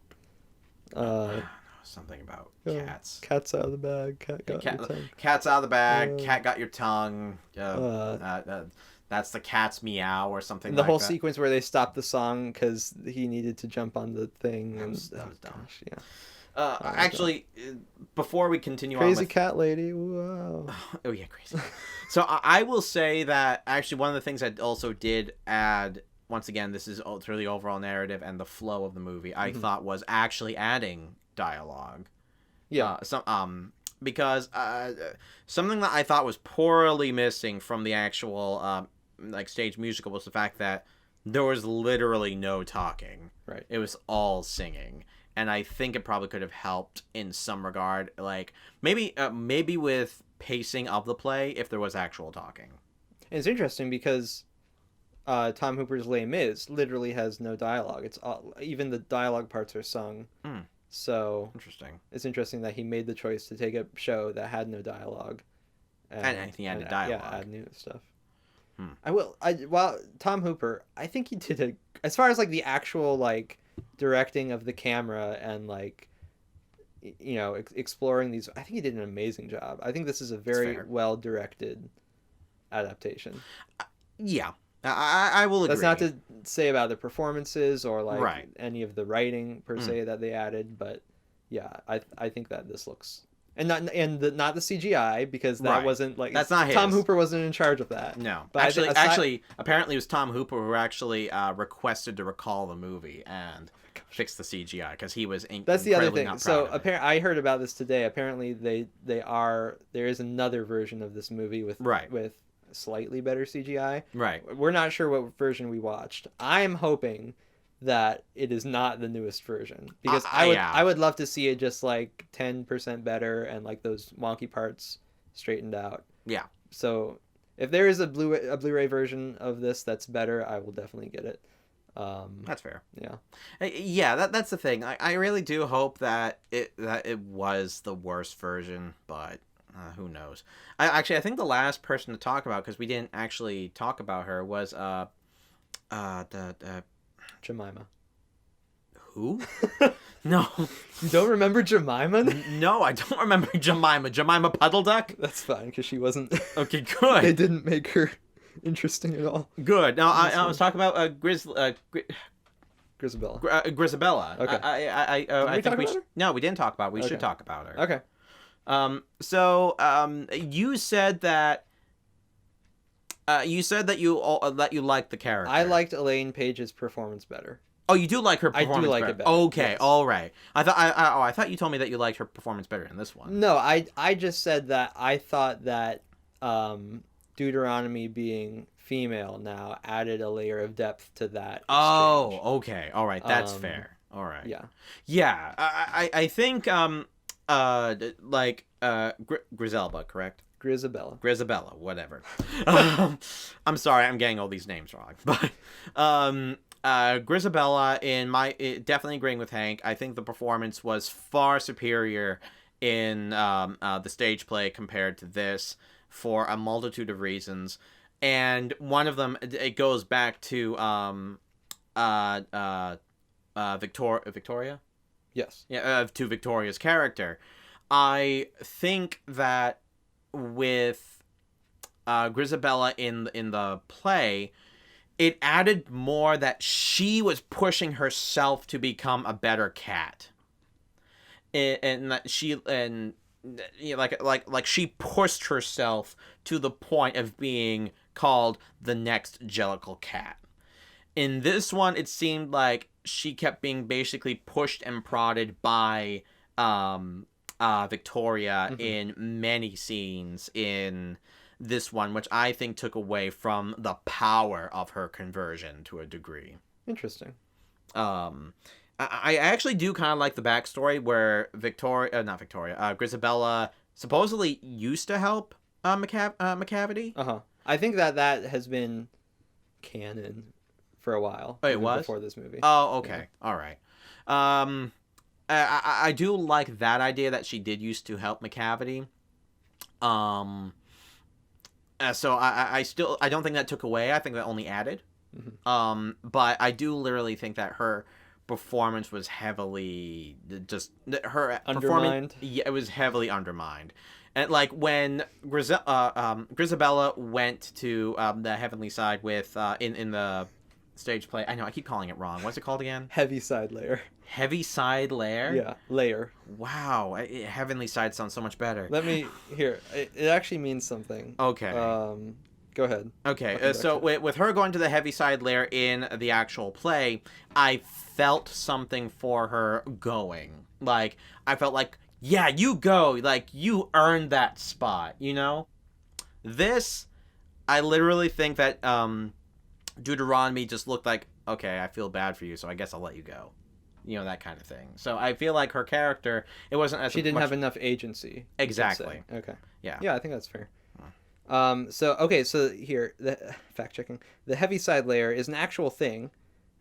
Something about cats. Cat's out of the bag. Cat got your tongue. Cat's out of the bag. Cat got your tongue. That's the cat's meow or something. The whole sequence where they stopped the song because he needed to jump on the thing. That was dumb. Gosh, yeah. Actually, before we continue Crazy cat lady. Wow. Oh, yeah, crazy. So I will say that actually one of the things I also did add, once again, this is through the overall narrative and the flow of the movie, I thought was actually adding dialogue. Yeah. Because something that I thought was poorly missing from the actual stage musical was the fact that there was literally no talking. Right. It was all singing. And I think it probably could have helped in some regard, like maybe with pacing of the play if there was actual talking. And it's interesting because Tom Hooper's Les Mis literally has no dialogue. It's even the dialogue parts are sung. So interesting. It's interesting that he made the choice to take a show that had no dialogue, and he added dialogue. Yeah, add new stuff. Well, Tom Hooper, I think he did as far as like the actual like directing of the camera and like exploring these, I think he did an amazing job. I think this is a very well directed adaptation. Yeah, I will agree. That's not to say about the performances or like any of the writing per se that they added, but yeah, I think that this looks not the CGI, because that wasn't like, that's not his. Tom Hooper wasn't in charge of that. No, but actually, apparently it was Tom Hooper who actually requested to recall the movie and fix the CGI because he was that's the other thing. So I heard about this today. Apparently there is another version of this movie with slightly better CGI. Right. We're not sure what version we watched. I'm hoping that it is not the newest version, because I would love to see it just like 10% better and like those wonky parts straightened out. Yeah. So if there is a Blu-ray version of this that's better, I will definitely get it. That's fair. Yeah. Yeah, that's the thing. I really do hope that it was the worst version, but who knows? I think the last person to talk about, because we didn't actually talk about her, was the Jemima. Who? No. You don't remember Jemima? No, I don't remember Jemima. Jemima Puddle Duck? That's fine, because she wasn't... Okay, good. They didn't make her interesting at all. Good. Now, I was talking about Grisabella. Grisabella. Okay. I think we about her? No, we didn't talk about her. We Okay. should talk about her. Okay. You said that... you said that you liked the character. I liked Elaine Page's performance better. Oh, you do like her performance I do like better. it better. Okay, Yes. all right. I thought you told me that you liked her performance better in this one. No, I just said that I thought that Deuteronomy being female now added a layer of depth to that exchange. Oh, okay. All right. That's fair. All right. Yeah. Yeah. I think Griselda, correct? Grisabella. Whatever. I'm sorry, I'm getting all these names wrong. But Grisabella, definitely agreeing with Hank. I think the performance was far superior in the stage play compared to this for a multitude of reasons. And one of them, it goes back to Victoria? Yes. Yeah, to Victoria's character. I think that with Grisabella in the play, it added more that she was pushing herself to become a better cat, and that like she pushed herself to the point of being called the next Jellicle cat. In this one, it seemed like she kept being basically pushed and prodded by Victoria in many scenes in this one, which I think took away from the power of her conversion to a degree. Interesting. I actually do kind of like the backstory where Grisabella supposedly used to help McCavity. I think that has been canon for a while. Oh, it was? Before this movie. Oh, okay. Yeah. All right. I do like that idea that she did used to help McCavity. So I don't think that took away. I think that only added. But I do literally think that her performance was heavily undermined. Yeah, it was heavily undermined. And like when Grisabella went to the heavenly side with in the stage play. I know I keep calling it wrong. What's it called again? Heavy side layer. Heavy side layer? Yeah, layer. Wow, heavenly side sounds so much better. Let me hear. It actually means something. Okay. Go ahead. Okay, so with her going to the heavy side layer in the actual play, I felt something for her going. Like, I felt like, yeah, you go. Like, you earned that spot, you know? This, I literally think that Deuteronomy just looked like, okay, I feel bad for you, so I guess I'll let you go. You know, that kind of thing. So I feel like her character, it wasn't as she didn't have enough agency. Exactly. Okay. Yeah. Yeah, I think that's fair. So here, the fact checking. The heaviside layer is an actual thing.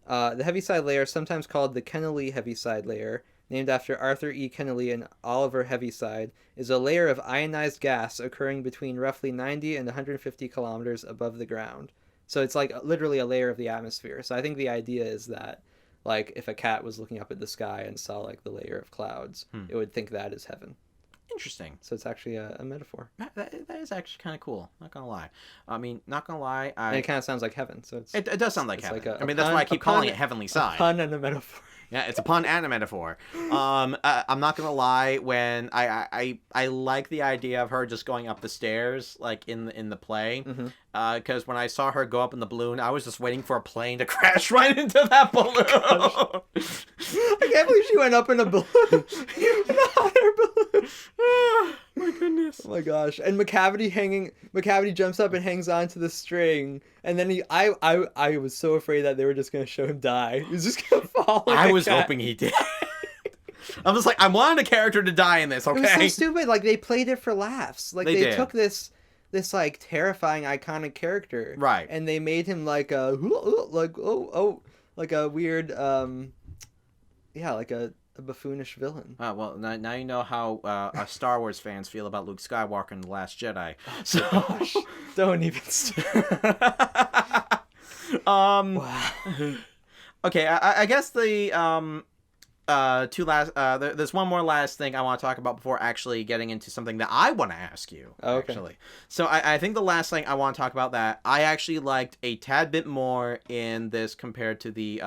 The heaviside layer, sometimes called the Kennelly heaviside layer, named after Arthur E. Kennelly and Oliver Heaviside, is a layer of ionized gas occurring between roughly 90 and 150 kilometers above the ground. So it's like literally a layer of the atmosphere. So I think the idea is that, like, if a cat was looking up at the sky and saw like the layer of clouds, it would think that is heaven. Interesting. So it's actually a metaphor. That is actually kind of cool. Not gonna lie. I mean, not gonna lie. And it kind of sounds like heaven. So it does sound like heaven. Like that's why I keep calling it heavenly side. A pun and a metaphor. Yeah, it's a pun and a metaphor. I'm not gonna lie. When I like the idea of her just going up the stairs, like in the play, because when I saw her go up in the balloon, I was just waiting for a plane to crash right into that balloon. I can't believe she went up in a balloon. In a hot air balloon. Oh, my goodness. Oh my gosh! And McCavity jumps up and hangs on to the string, and then I was so afraid that they were just gonna show him die. He was just gonna fall. Like I was hoping he did. I'm just like, I wanted a character to die in this. Okay. It was so stupid. Like they played it for laughs. Like they took this like terrifying iconic character, right? And they made him like a like a weird like a buffoonish villain. Well, now you know how Star Wars fans feel about Luke Skywalker in The Last Jedi. So, gosh, don't even start. Wow. Okay, I guess the there's one more last thing I want to talk about before actually getting into something that I want to ask you. Okay. Actually, so I think the last thing I want to talk about that I actually liked a tad bit more in this compared to the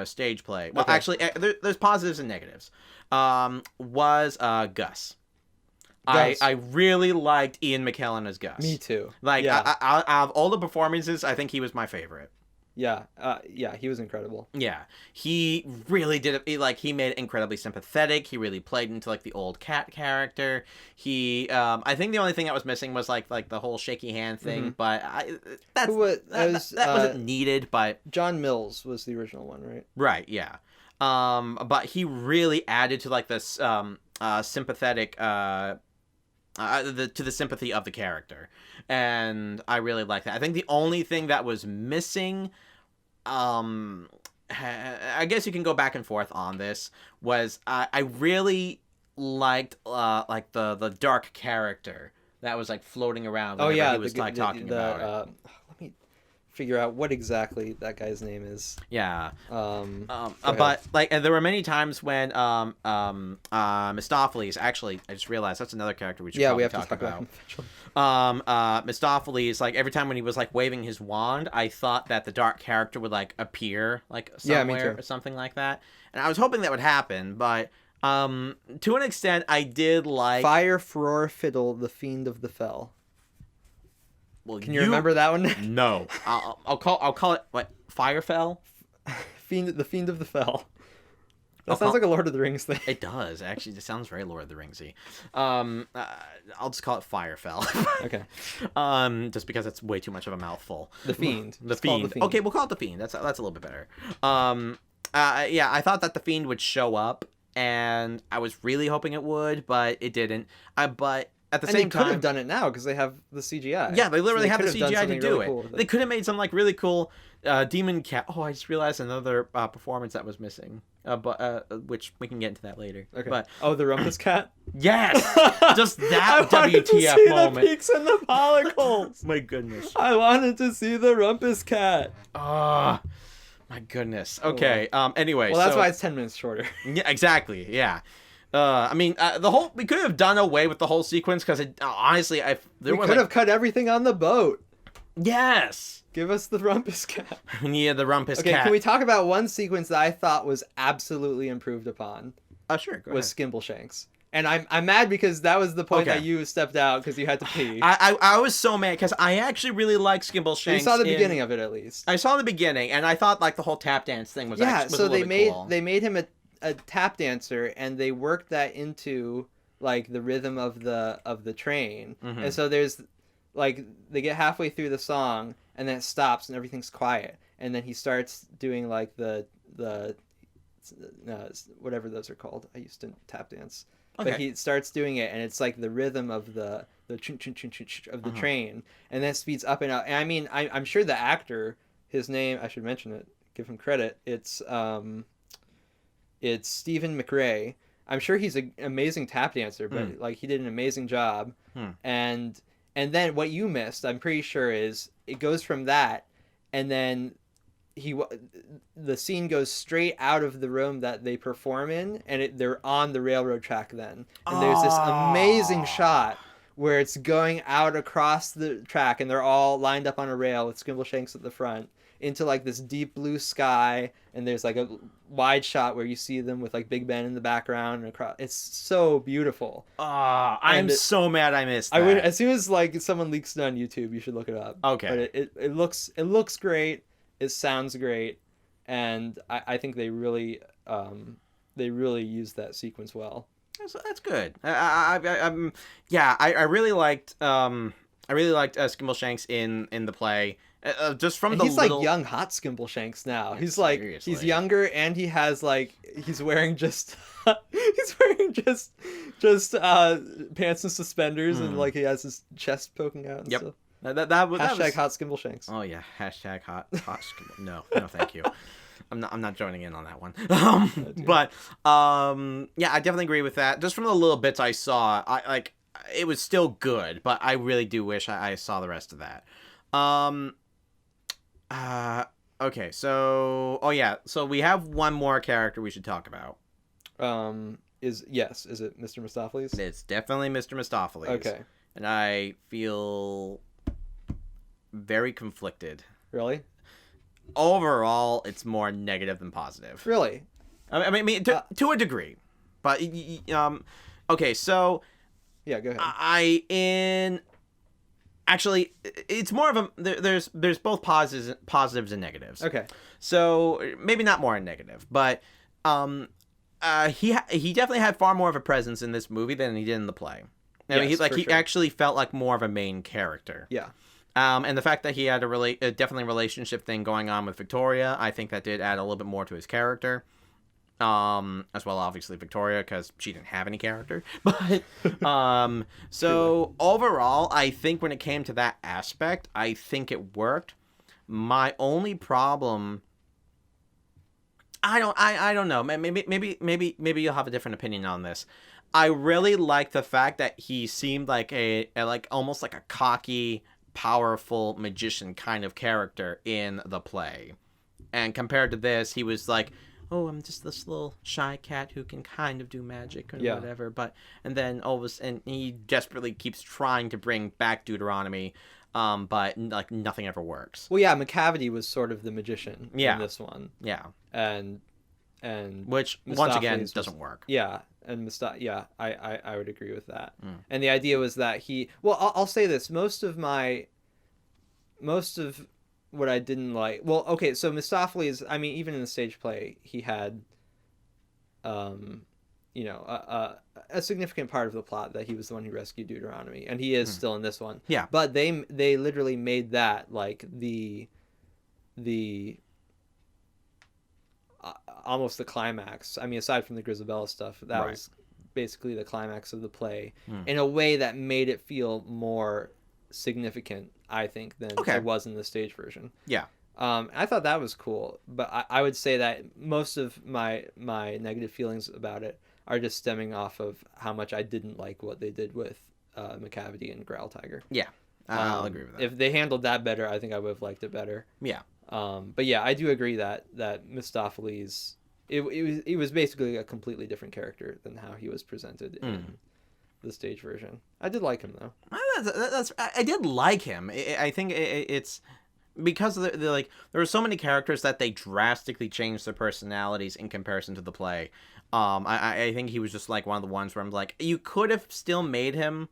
stage play. Well, Okay. actually, there's positives and negatives. Was Gus. Gus. I really liked Ian McKellen as Gus. Me too. Like, yeah. out of all the performances, I think he was my favorite. Yeah. Yeah. He was incredible. Yeah, he really did it. He made it incredibly sympathetic. He really played into like the old cat character. I think the only thing that was missing was like the whole shaky hand thing. But that wasn't needed. But John Mills was the original one, right? Right. Yeah. But he really added to like this sympathetic to the sympathy of the character, and I really like that. I think the only thing that was missing, I guess you can go back and forth on this, was I really liked like the dark character that was like floating around whenever he was talking about it. Let me figure out what exactly that guy's name is. Yeah. But like, and there were many times when Mistopheles, actually, I just realized that's another character we should probably talk about. Mistopheles, like every time when he was like waving his wand, I thought that the dark character would like appear like somewhere or something like that, and I was hoping that would happen, but to an extent, I did like Fire Furor Fiddle, the Fiend of the Fell. Well, can you remember that one? No, I'll call it what, Firefell? The Fiend of the Fell. That sounds like a Lord of the Rings thing. It does, actually. It sounds very Lord of the Ringsy. I'll just call it Firefell. Okay. Just because it's way too much of a mouthful. The Fiend. The Fiend. Okay, we'll call it the Fiend. That's a little bit better. Yeah, I thought that the Fiend would show up, and I was really hoping it would, but it didn't. But at the same time, they could have done it now because they have the CGI. Yeah, they literally have the CGI to do really it. Cool they could have made some like really cool demon cat. Oh, I just realized another performance that was missing. Which we can get into that later. Okay. But the Rumpus Cat. Yes, just that I WTF to see moment. The peaks and the follicles. My goodness. I wanted to see the Rumpus Cat. Ah. My goodness. Okay. Anyway. Well, that's why it's 10 minutes shorter. Yeah. Exactly. Yeah. I mean, we could have done away with the whole sequence because honestly, we could have cut everything on the boat. Yes. Give us the Rumpus Cat. Yeah, the Rumpus Cat. Okay, can we talk about one sequence that I thought was absolutely improved upon? Sure. Go was ahead. Skimbleshanks. And I'm mad because that was the point that you stepped out because you had to pee. I was so mad because I actually really like Skimbleshanks. You saw the beginning of it at least. I saw the beginning, and I thought like the whole tap dance thing was actually so a little bit cool. They made him a tap dancer, and they worked that into like the rhythm of the train. Mm-hmm. And so there's like they get halfway through the song, and then it stops and everything's quiet, and then he starts doing like the whatever those are called. I used to tap dance. Okay. But he starts doing it, and it's like the rhythm of the chun chun chun chun of the train, and then it speeds up and up. And I mean, I'm sure the actor, his name, I should mention it, give him credit. It's Stephen McRae. I'm sure he's an amazing tap dancer, but like he did an amazing job. And then what you missed, I'm pretty sure, is it goes from that, and then the scene goes straight out of the room that they perform in, and they're on the railroad track then. And there's this amazing shot where it's going out across the track, and they're all lined up on a rail with Skimbleshanks at the front into like this deep blue sky, and there's like a wide shot where you see them with like Big Ben in the background and across. It's so beautiful. I'm so mad I missed that. I would, as soon as like someone leaks it on YouTube, you should look it up. Okay. But it looks great. It sounds great, and I think they really used that sequence well. That's good. I really liked Skimbleshanks in the play. Just from he's like young hot Skimbleshanks now. He's like seriously. He's younger, and he has like he's wearing just pants and suspenders, and like he has his chest poking out and stuff. That was hot Skimbleshanks. Oh yeah, hashtag hot No, thank you. I'm not joining in on that one. But yeah, I definitely agree with that. Just from the little bits I saw, it was still good, but I really do wish I saw the rest of that. Okay, so so we have one more character we should talk about. Is it Mr. Mistopheles? It's definitely Mr. Mistopheles. Okay. And I feel very conflicted. Really? Overall, it's more negative than positive. Really? I mean, to a degree, but okay. So yeah, go ahead. Actually, it's more of a there's both positives and negatives. Okay. So maybe not more negative, but he definitely had far more of a presence in this movie than he did in the play. I mean, he actually felt like more of a main character. Yeah. And the fact that he had a definitely relationship thing going on with Victoria, I think that did add a little bit more to his character. As well, obviously Victoria, because she didn't have any character. But so overall, I think when it came to that aspect, I think it worked. My only problem, I don't know. Maybe you'll have a different opinion on this. I really like the fact that he seemed like a almost like a cocky, powerful magician kind of character in the play, and compared to this, he was like, oh, I'm just this little shy cat who can kind of do magic or whatever. And then and he desperately keeps trying to bring back Deuteronomy, but like nothing ever works. Well, yeah, McCavity was sort of the magician in this one. Yeah. And which once again doesn't work. Yeah. And I would agree with that. And the idea was that I'll say this, most of what I didn't like. Well, okay, so Mistopheles, I mean, even in the stage play, he had, a significant part of the plot that he was the one who rescued Deuteronomy, and he is still in this one. Yeah. But they literally made that like the almost the climax. I mean, aside from the Grisabella stuff, that was basically the climax of the play in a way that made it feel more significant, I think, than it was in the stage version. Yeah. I thought that was cool, but I would say that most of my negative feelings about it are just stemming off of how much I didn't like what they did with McCavity and Growl Tiger. Yeah, I'll agree with that. If they handled that better, I think I would have liked it better. Yeah. But yeah, I do agree that Mistopheles, it was basically a completely different character than how he was presented in the stage version. I did like him though. I did like him. I think it's because there were so many characters that they drastically changed their personalities in comparison to the play. I think he was just like one of the ones where I'm like, you could have still made him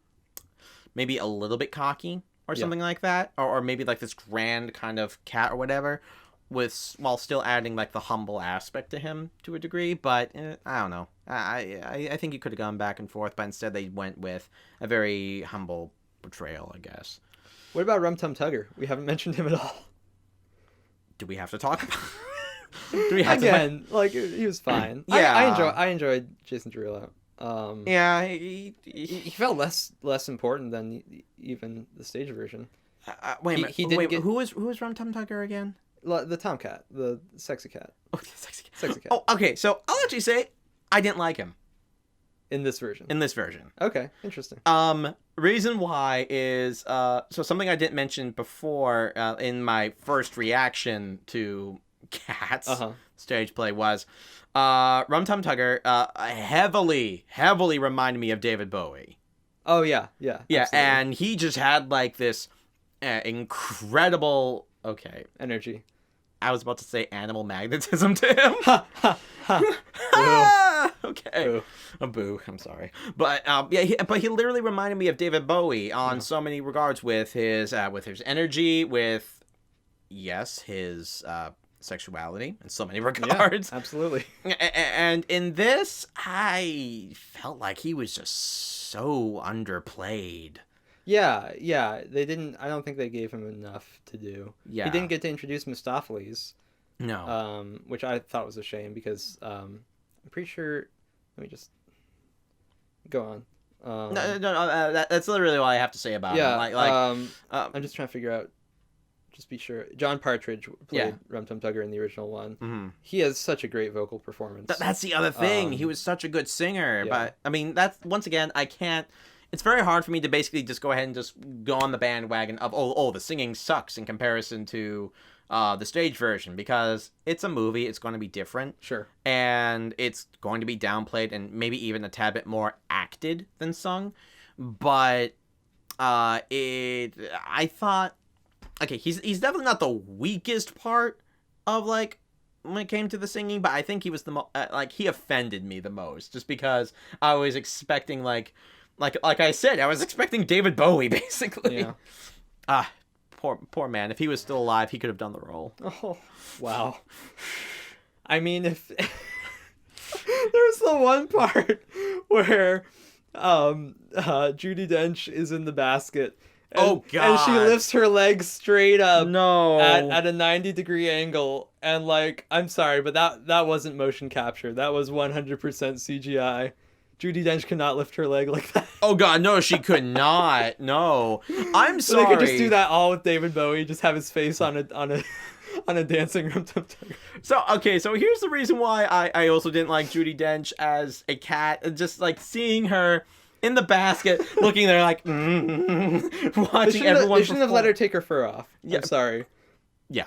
maybe a little bit cocky or something like that, or maybe like this grand kind of cat or whatever, while still adding like the humble aspect to him to a degree. But I don't know. I think you could have gone back and forth, but instead they went with a very humble portrayal, I guess. What about Rum Tum Tugger? We haven't mentioned him at all. Do we have to talk about? Like he was fine. Yeah, I enjoyed Jason Derulo. Yeah, he felt less important than even the stage version. Wait a minute. He didn't get... Who was Rum Tum Tugger again? The Tomcat, the sexy cat. Oh, the sexy cat. Sexy cat. Oh, okay. So I'll actually say I didn't like him in this version. Okay, interesting. Reason why is so something I didn't mention before in my first reaction to Cats stage play was Rum Tum Tugger heavily reminded me of David Bowie. Oh yeah, absolutely. And he just had like this incredible energy. I was about to say animal magnetism to him. Okay. A boo. I'm sorry, but but he literally reminded me of David Bowie on so many regards with his energy, with his sexuality in so many regards. Yeah, absolutely. And in this, I felt like he was just so underplayed. Yeah, they didn't. I don't think they gave him enough to do. Yeah, he didn't get to introduce Mistopheles. No. Which I thought was a shame because I'm pretty sure. Let me just go on. No. That's literally all I have to say about him. I'm just trying to figure out. Just be sure. John Partridge played Rum Tum Tugger in the original one. Mm-hmm. He has such a great vocal performance. That's the other thing. He was such a good singer. Yeah. But I mean, that's once again, I can't. It's very hard for me to basically just go ahead and just go on the bandwagon of the singing sucks in comparison to the stage version, because it's a movie. It's going to be different. Sure. And it's going to be downplayed and maybe even a tad bit more acted than sung. But I thought, okay, he's definitely not the weakest part of, like, when it came to the singing, but I think he was the he offended me the most, just because I was expecting like I said, I was expecting David Bowie, basically. Yeah. Poor man. If he was still alive, he could have done the role. Oh, wow. I mean, if there's the one part where Judi Dench is in the basket. And, oh God! And she lifts her legs straight up. No. At a 90-degree angle, and like, I'm sorry, but that wasn't motion capture. That was 100% CGI. Judi Dench could not lift her leg like that. Oh God, no, she could not. No, I'm sorry. They could just do that all with David Bowie. Just have his face on a dancing room. So here's the reason why I also didn't like Judi Dench as a cat. Just like seeing her in the basket, looking there like watching everyone. They shouldn't have let her take her fur off. Yeah. I'm sorry. Yeah.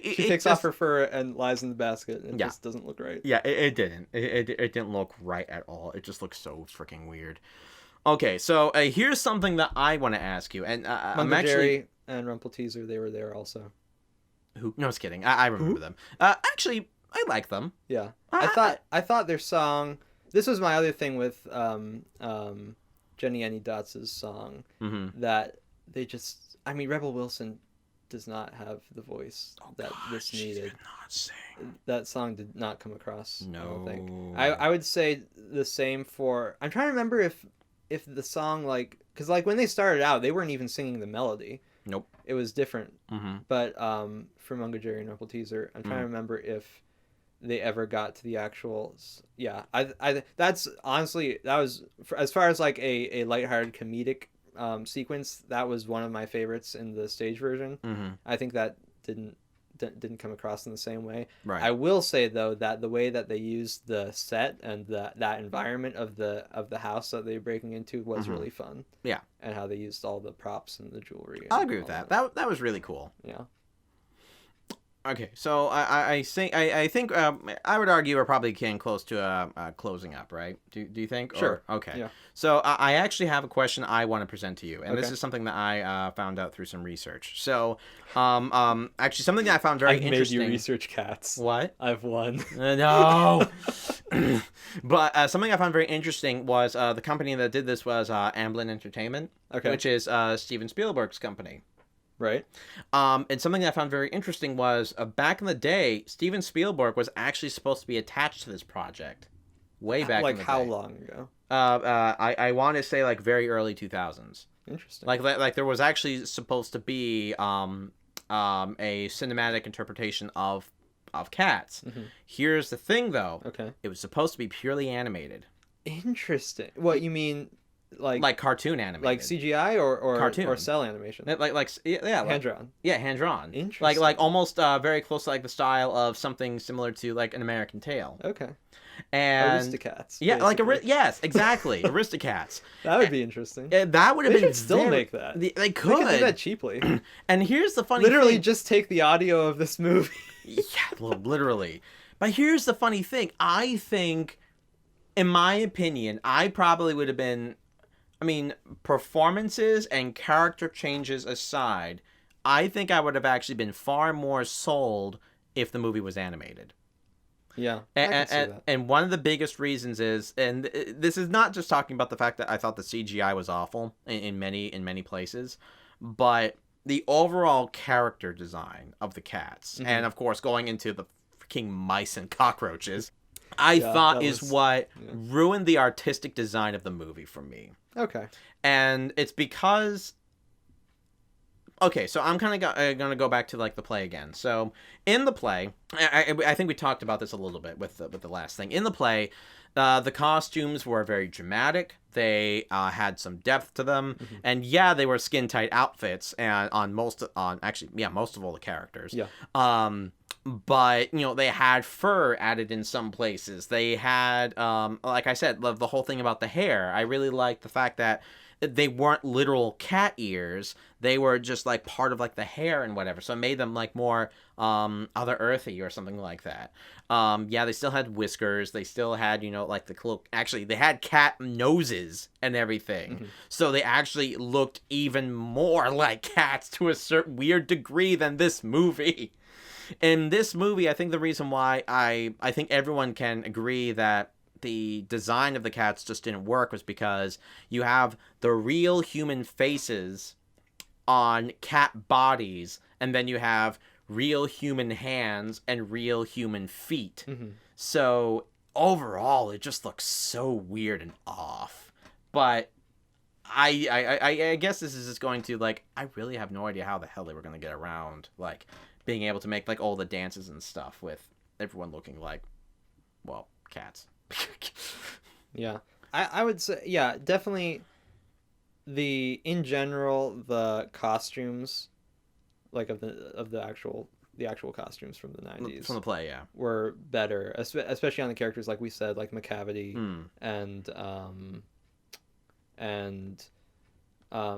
She takes off her fur and lies in the basket, and it just doesn't look right. Yeah, it didn't. It didn't look right at all. It just looks so freaking weird. Okay, so here's something that I want to ask you, and I'm actually Jerry and Rumpelteazer, they were there also. Who? No, I was kidding. I remember them. Actually, I like them. Yeah, I thought their song. This was my other thing with Jenny Any Dots' song, that they just. I mean, Rebel Wilson does not have the voice that this needed. She did not sing. That song did not come across. No. I don't think. I would say the same for. I'm trying to remember if the song, like, because like when they started out, they weren't even singing the melody. Nope. It was different. But for Mungo Jerry and Rumpelteazer, I'm trying to remember if they ever got to the actual. Yeah, I that's honestly, that was, as far as like a lighthearted comedic sequence, that was one of my favorites in the stage version. I think that didn't come across in the same way. Right. I will say though that the way that they used the set and that environment of the house that they were breaking into was really fun. Yeah. And how they used all the props and the jewelry. I'll agree with that. That was really cool. Yeah. Okay, so I think I would argue we're probably getting close to closing up, right? Do you think? Sure. Okay. Yeah. So I actually have a question I want to present to you, and this Okay. is something that I found out through some research. So actually something that I found very interesting. I've made you research cats. What? I've won. No. But something I found very interesting was the company that did this was Amblin Entertainment, which is Steven Spielberg's company. Right. And something that I found very interesting was back in the day, Steven Spielberg was actually supposed to be attached to this project. Way back in the day. Like how long ago? I want to say like very early 2000s. Interesting. Like there was actually supposed to be a cinematic interpretation of Cats. Here's the thing though. Okay. It was supposed to be purely animated. Interesting. What you mean? Like cartoon animated, like CGI or cartoon or cell animation, hand drawn. Yeah, hand drawn. Interesting. Like almost very close to like the style of something similar to like An American Tale. Okay. And Aristocats. Yeah, basically. like yes, exactly, Aristocats. That would be interesting. That would have They been should still make that. They They could do that cheaply. And here's the funny Literally thing. just take the audio of this movie. Yeah, literally. But here's the funny thing. I think, in my opinion, I probably would have been. I mean, performances and character changes aside, I think I would have actually been far more sold if the movie was animated. Yeah, I can see that. And one of the biggest reasons is, and this is not just talking about the fact that I thought the CGI was awful in many places, but the overall character design of the cats, and of course going into the freaking mice and cockroaches, I thought is what ruined the artistic design of the movie for me. Okay. And it's because... Okay, so I'm kind of going to go back to like the play again. So in the play, I think we talked about this a little bit with the last thing. In the play, the costumes were very dramatic. They had some depth to them, and yeah, they were skin tight outfits, and most of all the characters. Yeah. But you know, they had fur added in some places. They had, like I said, the whole thing about the hair. I really liked the fact that they weren't literal cat ears. They were just like part of like the hair and whatever. So it made them like more Other Earthy or something like that. Yeah, they still had whiskers. They still had, you know, like the cloak. Actually, they had cat noses and everything. Mm-hmm. So they actually looked even more like cats to a certain weird degree than this movie. In this movie, I think the reason why I think everyone can agree that the design of the cats just didn't work was because you have the real human faces on cat bodies, and then you have real human hands and real human feet. Mm-hmm. So overall, it just looks so weird and off. But I guess this is just going to, like, I really have no idea how the hell they were going to get around, like, being able to make, like, all the dances and stuff with everyone looking like, well, cats. Yeah, I would say, yeah, definitely in general, the costumes, like of the actual costumes from the 90s, from the play, yeah, were better, especially on the characters, like we said, like McCavity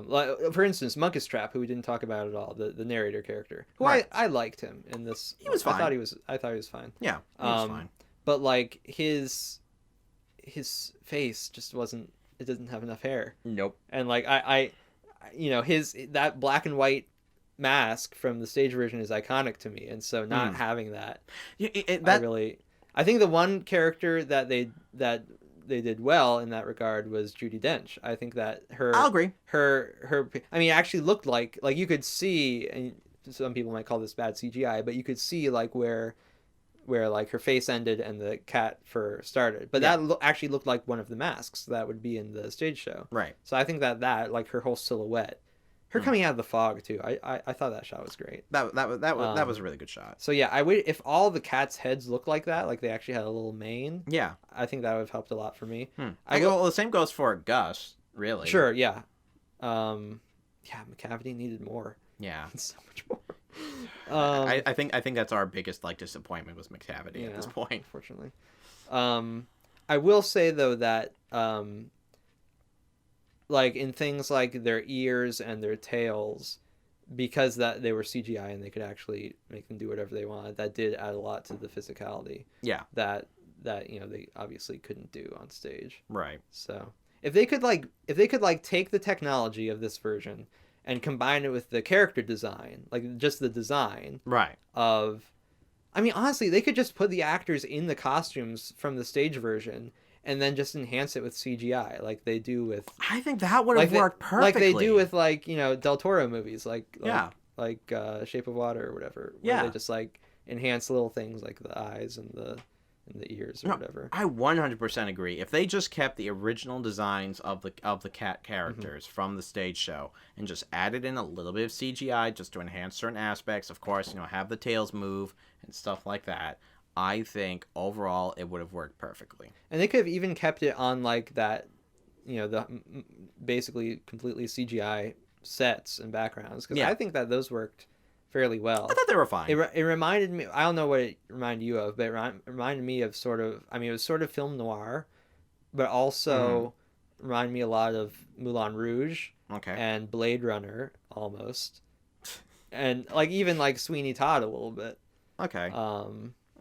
like, for instance, Munkus Trap, who we didn't talk about at all, the narrator character, who right. I liked him in this. He was fine. I thought he was fine. Yeah, he was fine. But like his face just wasn't. It doesn't have enough hair. Nope. And like I you know, that black and white mask from the stage version is iconic to me, and so not having that, I think the one character that they did well in that regard was Judi Dench. I think that I'll agree. Her I mean, it actually looked like you could see, and some people might call this bad CGI, but you could see like where like her face ended and the cat fur started, but that actually looked like one of the masks that would be in the stage show. Right. So I think that like her whole silhouette, her coming out of the fog too. I thought that shot was great. That was a really good shot. So yeah, if all the cats' heads looked like that, like they actually had a little mane. Yeah. I think that would have helped a lot for me. Well, the same goes for Gus, really. Sure. Yeah. Yeah. McCavity needed more. Yeah. So much more. I think that's our biggest like disappointment was McCavity at this point. Unfortunately. I will say though that like in things like their ears and their tails, because that they were CGI and they could actually make them do whatever they wanted, that did add a lot to the physicality. Yeah. That you know they obviously couldn't do on stage. Right. So if they could take the technology of this version and combine it with the character design, like just the design, right, of, I mean, honestly, they could just put the actors in the costumes from the stage version and then just enhance it with CGI, like they do with. I think that would have worked perfectly. Like they do with, like, you know, Del Toro movies, like Shape of Water or whatever. Where they just like enhance little things like the eyes and the ears or whatever. I 100% agree. If they just kept the original designs of the cat characters from the stage show and just added in a little bit of CGI just to enhance certain aspects, of course, you know, have the tails move and stuff like that, I think overall it would have worked perfectly. And they could have even kept it on like that, you know, the basically completely CGI sets and backgrounds, because I think that those worked fairly well. I thought they were fine. It reminded me, I don't know what it reminded you of, but it reminded me of sort of, I mean, it was sort of film noir, but also reminded me a lot of Moulin Rouge and Blade Runner almost. And like even like Sweeney Todd a little bit. Okay.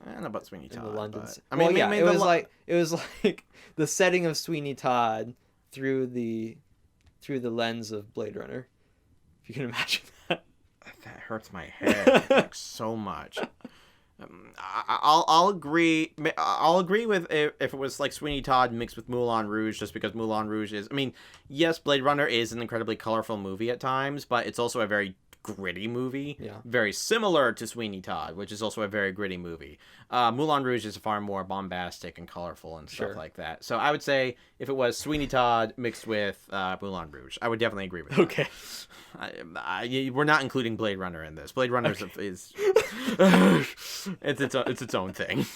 I don't know about Sweeney Todd. In the London. But... I mean, it was like the setting of Sweeney Todd through the lens of Blade Runner. If you can imagine that. That hurts my head like so much. I'll agree. I'll agree with if it was like Sweeney Todd mixed with Moulin Rouge, just because Moulin Rouge is. I mean, yes, Blade Runner is an incredibly colorful movie at times, but it's also a very gritty movie. Yeah. Very similar to Sweeney Todd, which is also a very gritty movie. Moulin Rouge is far more bombastic and colorful and stuff like that. So I would say if it was Sweeney Todd mixed with Moulin Rouge, I would definitely agree with that. Okay. We're not including Blade Runner in this. Blade Runner is it's its own thing.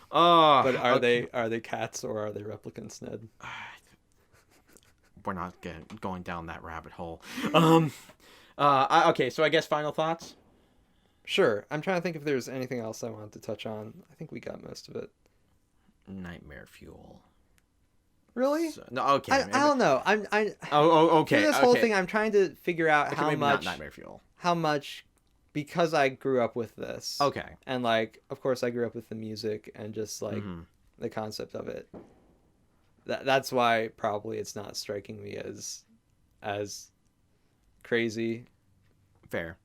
But are they cats or are they replicants, Ned? We're not going down that rabbit hole. Okay, so I guess final thoughts? Sure. I'm trying to think if there's anything else I wanted to touch on. I think we got most of it. Nightmare fuel. Really? No, okay. I don't know. Okay. Through this whole thing, I'm trying to figure out how maybe much. Not Nightmare Fuel. How much, because I grew up with this. Okay. And like, of course, I grew up with the music and just like the concept of it. That's why probably it's not striking me as crazy. Fair.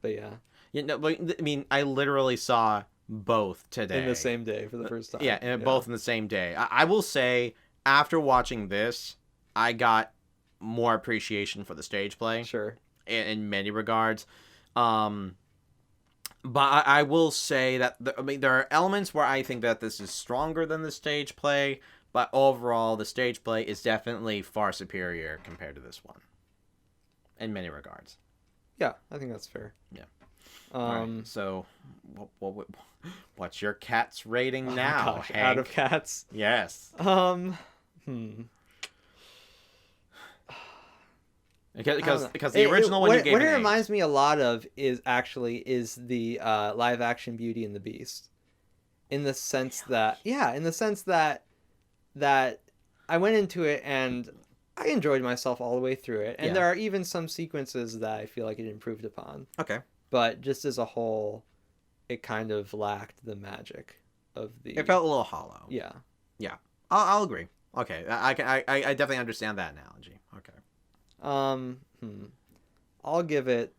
But yeah. Yeah. No, but, I mean, I literally saw both today. In the same day for the first time. Yeah, and both in the same day. I will say, after watching this, I got more appreciation for the stage play. Sure. In many regards. But I will say that, there are elements where I think that this is stronger than the stage play, but overall, the stage play is definitely far superior compared to this one. In many regards. Yeah, I think that's fair. Yeah. Right, so, what's your Cats rating now, gosh, Hank? Out of Cats? Yes. Because the original one you gave what an it 8. reminds me a lot of is the live action Beauty and the Beast, in the sense that I went into it and I enjoyed myself all the way through it, and there are even some sequences that I feel like it improved upon. Okay. But just as a whole, it kind of lacked the magic of the. It felt a little hollow. Yeah. Yeah. I'll agree. Okay. I definitely understand that analogy. Okay. I'll give it.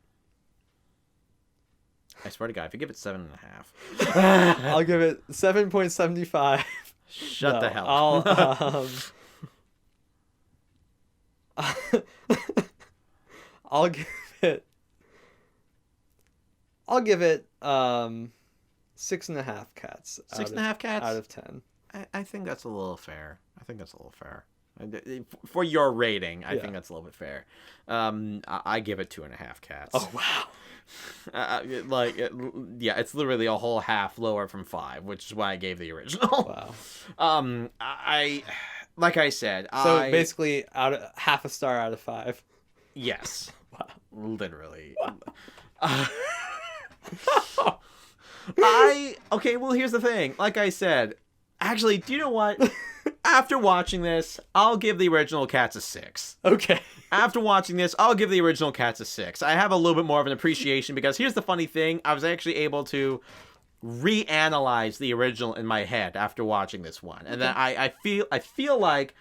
I swear to God, if you give it 7.5, I'll give it 7.75. Shut the hell up. I'll give it 6.5 cats. 6.5 cats out of 10. I think that's a little fair. For your rating, I think that's a little bit fair. I give it 2.5 cats. Oh wow. It's literally a whole half lower from 5, which is why I gave the original. Wow. Like I said, basically out of half a star out of 5. Yes. Wow. Literally. Wow. Okay, well, here's the thing. Like I said, actually, do you know what? After watching this, I'll give the original Cats a 6. Okay. After watching this, I'll give the original Cats a 6. I have a little bit more of an appreciation because here's the funny thing. I was actually able to reanalyze the original in my head after watching this one. And then I feel like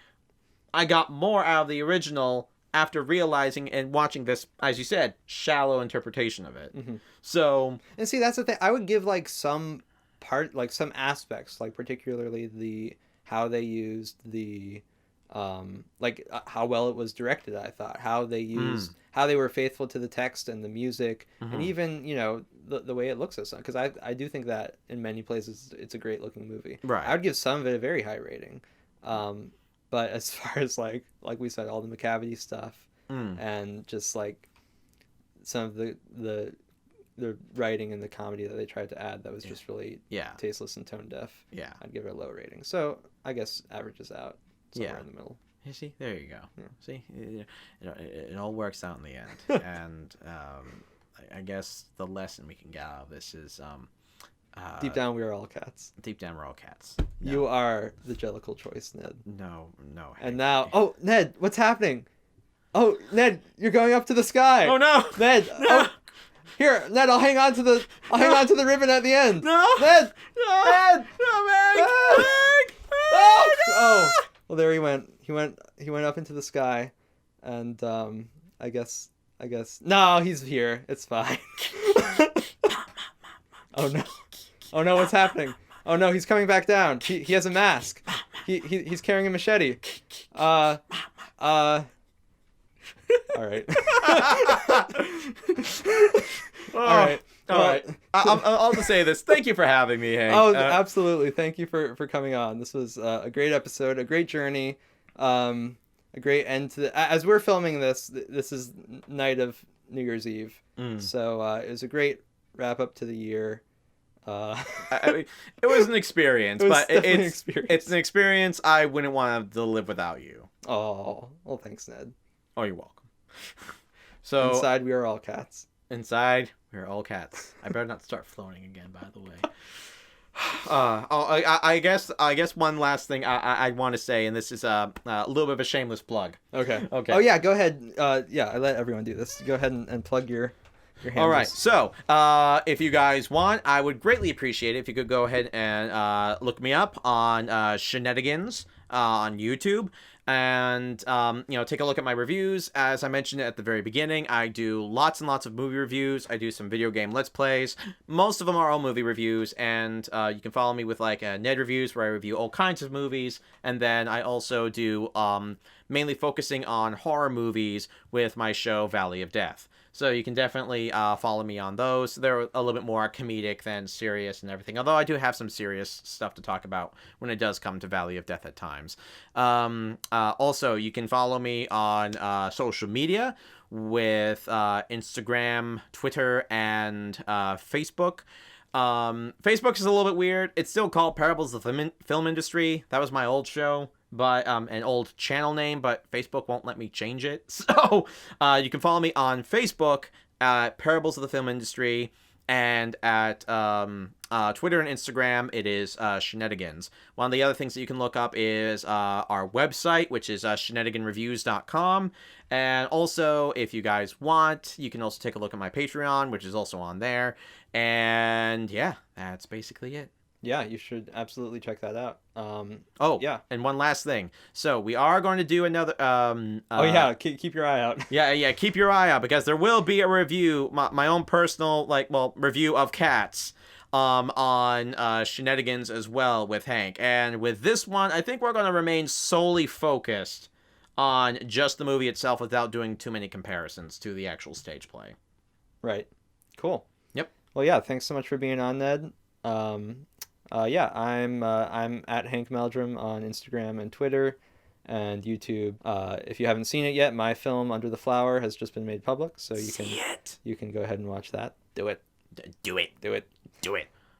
I got more out of the original after realizing and watching this, as you said, shallow interpretation of it. Mm-hmm. So, and see, that's the thing. I would give like some aspects, like particularly how they used the how well it was directed. I thought how they were faithful to the text and the music, and even the way it looks at some, because I do think that in many places it's a great looking movie. Right. I would give some of it a very high rating. But as far as like we said, all the McCavity stuff and just like some of the writing and the comedy that they tried to add that was just really tasteless and tone deaf. Yeah, I'd give it a low rating. So I guess averages out somewhere in the middle. You see, there you go. Yeah. See, it all works out in the end. And I guess the lesson we can get out of this is deep down we are all cats. Deep down we're all cats. No. You are the jellicle choice, Ned. No. And now, Ned, what's happening? Oh, Ned, you're going up to the sky. Oh no, Ned. No. Oh, here, Ned, I'll hang on to the ribbon at the end. No, Ned. No, Ned. No, Meg. Oh. No. Oh. Well, there he went. He went up into the sky, and I guess. No, he's here. It's fine. Oh no. Oh no, what's happening? Oh no, he's coming back down. He has a mask. He's carrying a machete. All right. All right. I'll just say this. Thank you for having me, Hank. Oh, absolutely. Thank you for coming on. This was a great episode, a great journey, a great end to as we're filming this. This is night of New Year's Eve, so it was a great wrap up to the year. I mean, it was an experience, it's an experience I wouldn't want to live without you. Oh, well, thanks, Ned. Oh, you're welcome. So inside we are all cats. Inside we are all cats. I better not start floating again, by the way. I guess one last thing I want to say, and this is a little bit of a shameless plug. Okay. Okay. Oh yeah, go ahead. Yeah, I let everyone do this. Go ahead and plug your handles. All right. So, if you guys want, I would greatly appreciate it if you could go ahead and look me up on sheNEDigans on YouTube. And, take a look at my reviews. As I mentioned at the very beginning, I do lots and lots of movie reviews. I do some video game Let's Plays. Most of them are all movie reviews. And you can follow me with, like, Ned Reviews, where I review all kinds of movies. And then I also do mainly focusing on horror movies with my show, Valley of Death. So you can definitely follow me on those. They're a little bit more comedic than serious and everything. Although I do have some serious stuff to talk about when it does come to Valley of Death at times. Also, you can follow me on social media with Instagram, Twitter, and Facebook. Facebook is a little bit weird. It's still called Parables of the Film Industry. That was my old show. But an old channel name, but Facebook won't let me change it. So you can follow me on Facebook at Parables of the Film Industry, and at Twitter and Instagram it is sheNEDigans. One of the other things that you can look up is our website, which is sheNEDiganreviews.com. And also, if you guys want, you can also take a look at my Patreon, which is also on there. And yeah, that's basically it. Yeah, you should absolutely check that out. Yeah, and one last thing. So we are going to do another. Keep your eye out. Yeah, keep your eye out, because there will be a review, my own personal review of Cats, on sheNEDigans as well with Hank. And with this one, I think we're going to remain solely focused on just the movie itself without doing too many comparisons to the actual stage play. Right. Cool. Yep. Well, yeah. Thanks so much for being on, Ned. I'm at Hank Meldrum on Instagram and Twitter and YouTube. If you haven't seen it yet, my film Under the Flower has just been made public, so you can go ahead and watch that. Do it. Do it.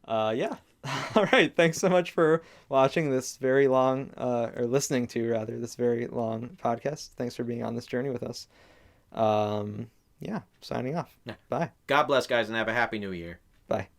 Yeah. All right. Thanks so much for watching this very long, or listening to rather, this very long podcast. Thanks for being on this journey with us. Yeah. Signing off. Yeah. Bye. God bless, guys, and have a happy new year. Bye.